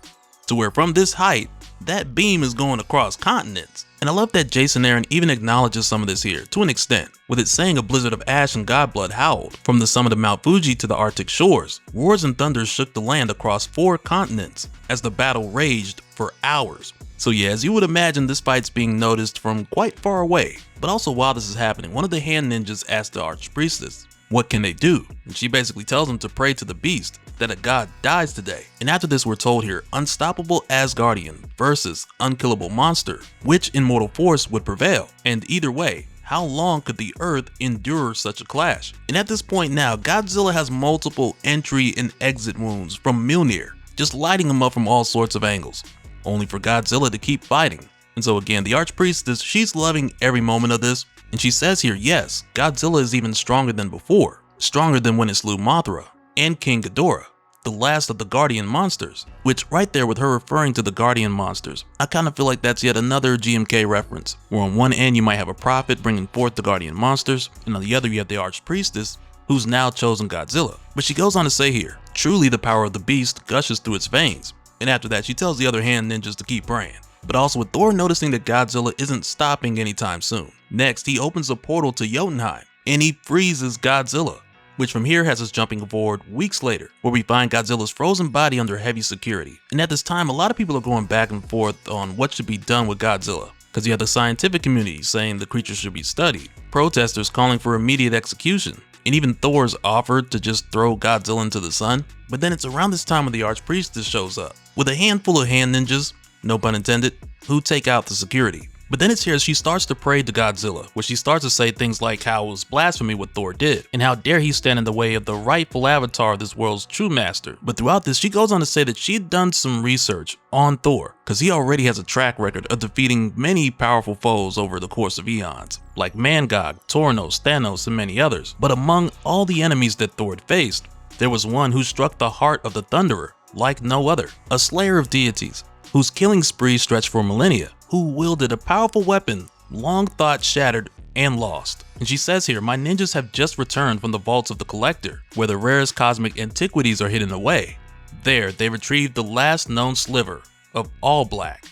to where from this height, that beam is going across continents. And I love that Jason Aaron even acknowledges some of this here, to an extent, with it saying a blizzard of ash and godblood howled from the summit of Mount Fuji to the Arctic shores. Roars and thunders shook the land across 4 continents as the battle raged for hours. So yeah, as you would imagine, this fight's being noticed from quite far away. But also while this is happening, one of the hand ninjas asks the Archpriestess, what can they do? And she basically tells them to pray to the beast, that a god dies today. And after this, we're told here, unstoppable Asgardian versus unkillable monster, which immortal force would prevail? And either way, how long could the earth endure such a clash? And at this point now, Godzilla has multiple entry and exit wounds from Mjolnir, just lighting him up from all sorts of angles, only for Godzilla to keep fighting. And so again, the Archpriestess, she's loving every moment of this, and she says here, yes, Godzilla is even stronger than before, stronger than when it slew Mothra and King Ghidorah, the last of the Guardian monsters. Which right there, with her referring to the Guardian monsters, I kind of feel like that's yet another GMK reference, where on one end you might have a prophet bringing forth the Guardian monsters, and on the other you have the Archpriestess, who's now chosen Godzilla. But she goes on to say here, truly the power of the beast gushes through its veins. And after that, she tells the other hand ninjas to keep praying. But also with Thor noticing that Godzilla isn't stopping anytime soon. Next, he opens a portal to Jotunheim, and he freezes Godzilla, which from here has us jumping forward weeks later, where we find Godzilla's frozen body under heavy security. And at this time, a lot of people are going back and forth on what should be done with Godzilla, because you have the scientific community saying the creature should be studied, protesters calling for immediate execution, and even Thor's offered to just throw Godzilla into the sun. But then it's around this time when the Archpriestess shows up, with a handful of hand ninjas, no pun intended, who take out the security. But then it's here she starts to pray to Godzilla, where she starts to say things like how it was blasphemy what Thor did, and how dare he stand in the way of the rightful avatar of this world's true master. But throughout this, she goes on to say that she had done some research on Thor, because he already has a track record of defeating many powerful foes over the course of eons, like Mangog, Tornos, Thanos, and many others. But among all the enemies that Thor had faced, there was one who struck the heart of the Thunderer like no other, a slayer of deities, whose killing spree stretched for millennia, who wielded a powerful weapon long thought shattered and lost. And she says here, my ninjas have just returned from the vaults of the Collector, where the rarest cosmic antiquities are hidden away. There, they retrieved the last known sliver of all black,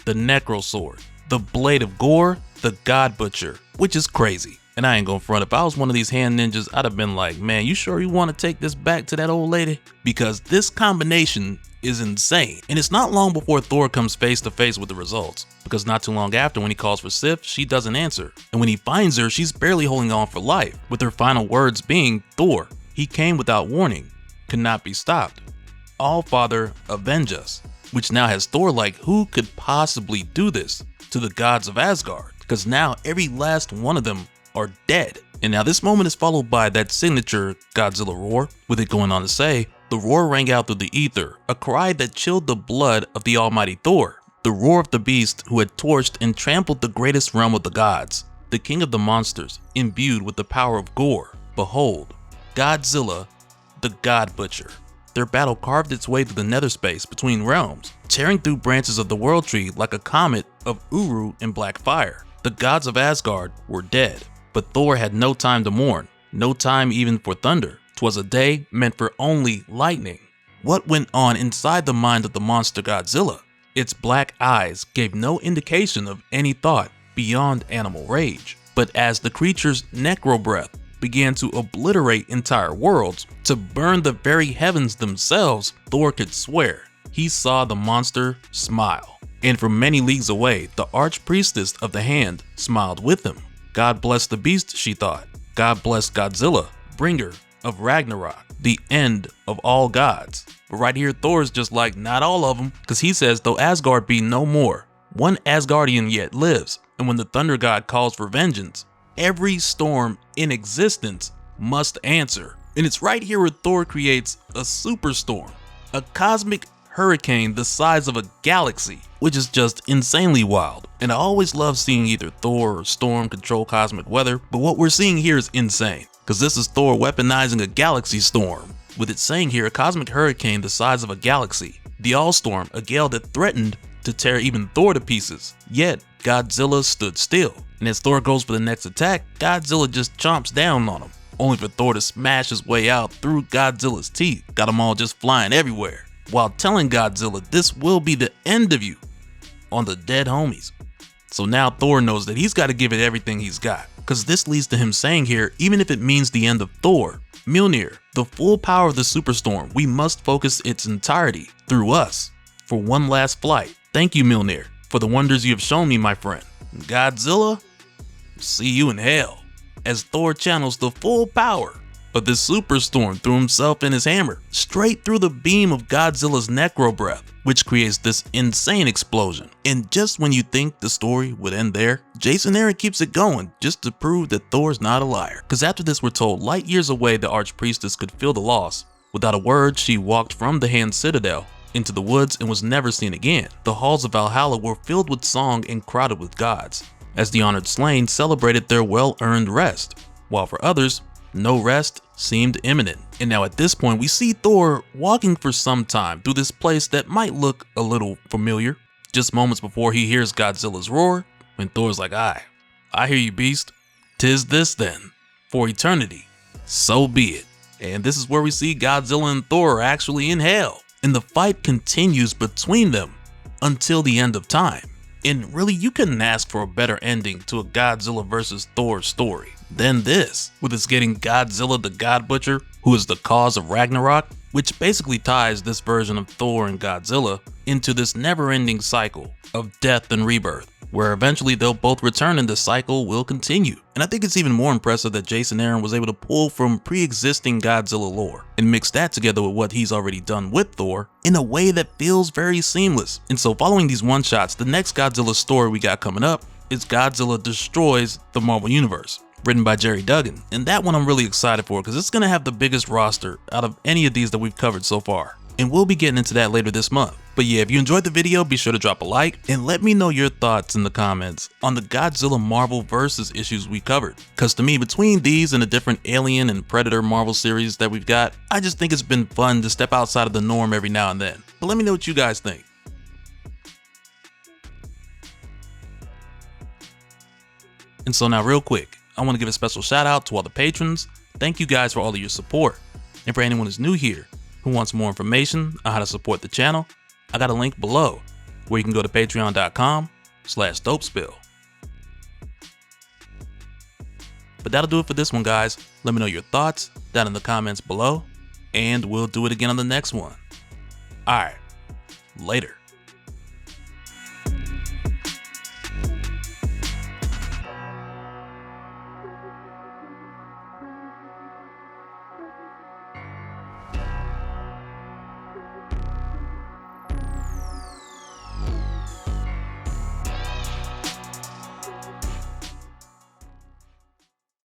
the Necro Sword, the Blade of Gore, the God Butcher, which is crazy. And I ain't gonna front, if I was one of these hand ninjas, I'd have been like, man, you sure you want to take this back to that old lady? Because this combination is insane. And it's not long before Thor comes face to face with the results, because not too long after, when he calls for Sif, she doesn't answer. And when he finds her, she's barely holding on for life, with her final words being, Thor, he came without warning, could not be stopped. All Father, avenge us. Which now has Thor like, who could possibly do this to the gods of Asgard? Because now every last one of them are dead. And now this moment is followed by that signature Godzilla roar, with it going on to say, the roar rang out through the ether, a cry that chilled the blood of the almighty Thor, the roar of the beast who had torched and trampled the greatest realm of the gods, the king of the monsters, imbued with the power of gore. Behold, Godzilla, the God Butcher. their battle carved its way through the nether space between realms, tearing through branches of the world tree like a comet of Uru in black fire. The gods of Asgard were dead, but Thor had no time to mourn, no time even for thunder. 'Twas a day meant for only lightning. What went on inside the mind of the monster Godzilla? Its black eyes gave no indication of any thought beyond animal rage. But as the creature's necro breath began to obliterate entire worlds, to burn the very heavens themselves, Thor could swear he saw the monster smile. And from many leagues away, the archpriestess of the hand smiled with him. God bless the beast, she thought. God bless Godzilla, bringer of Ragnarok, the end of all gods. But right here, Thor's just like, not all of them, because he says, though Asgard be no more, one Asgardian yet lives, and when the thunder god calls for vengeance, every storm in existence must answer. And it's right here where Thor creates a superstorm, a cosmic hurricane the size of a galaxy, which is just insanely wild. And I always love seeing either Thor or Storm control cosmic weather, but what we're seeing here is insane, because this is Thor weaponizing a galaxy storm, with it saying here a cosmic hurricane the size of a galaxy. The Allstorm, a gale that threatened to tear even Thor to pieces, yet Godzilla stood still. And as Thor goes for the next attack, Godzilla just chomps down on him, only for Thor to smash his way out through Godzilla's teeth, got them all just flying everywhere, while telling Godzilla this will be the end of you on the dead homies. So now Thor knows that he's got to give it everything he's got, because this leads to him saying here, even if it means the end of Thor, Mjolnir, the full power of the superstorm, we must focus its entirety through us for one last flight. Thank you, Mjolnir, for the wonders you have shown me, my friend. Godzilla, see you in hell. As Thor channels the full power of this superstorm through himself and his hammer, straight through the beam of Godzilla's necro breath, which creates this insane explosion. And just when you think the story would end there, Jason Aaron keeps it going just to prove that Thor's not a liar. Because after this, we're told light years away the Archpriestess could feel the loss. Without a word, she walked from the Hand Citadel into the woods and was never seen again. The halls of Valhalla were filled with song and crowded with gods, as the honored slain celebrated their well-earned rest, while for others, no rest seemed imminent. And now at this point, we see Thor walking for some time through this place that might look a little familiar, just moments before he hears Godzilla's roar, when Thor's like, I hear you, beast. 'Tis this then, for eternity, so be it. And this is where we see Godzilla and Thor are actually in hell, and the fight continues between them until the end of time. And really, you couldn't ask for a better ending to a Godzilla versus Thor story than this, with us getting Godzilla the God Butcher, who is the cause of Ragnarok, which basically ties this version of Thor and Godzilla into this never-ending cycle of death and rebirth, where eventually they'll both return and the cycle will continue. And I think it's even more impressive that Jason Aaron was able to pull from pre-existing Godzilla lore and mix that together with what he's already done with Thor in a way that feels very seamless. And so following these one-shots, the next Godzilla story we got coming up is Godzilla Destroys the Marvel Universe, written by Jerry Duggan. And that one I'm really excited for because it's going to have the biggest roster out of any of these that we've covered so far. And we'll be getting into that later this month. But yeah, if you enjoyed the video, be sure to drop a like and let me know your thoughts in the comments on the Godzilla Marvel Versus issues we covered. Cause to me, between these and the different Alien and Predator Marvel series that we've got, I just think it's been fun to step outside of the norm every now and then. But let me know what you guys think. And so now real quick, I want to give a special shout out to all the patrons. Thank you guys for all of your support. And for anyone who's new here, who wants more information on how to support the channel, I got a link below where you can go to patreon.com/dopespill. But that'll do it for this one, guys. Let me know your thoughts down in the comments below, and we'll do it again on the next one. Alright, later.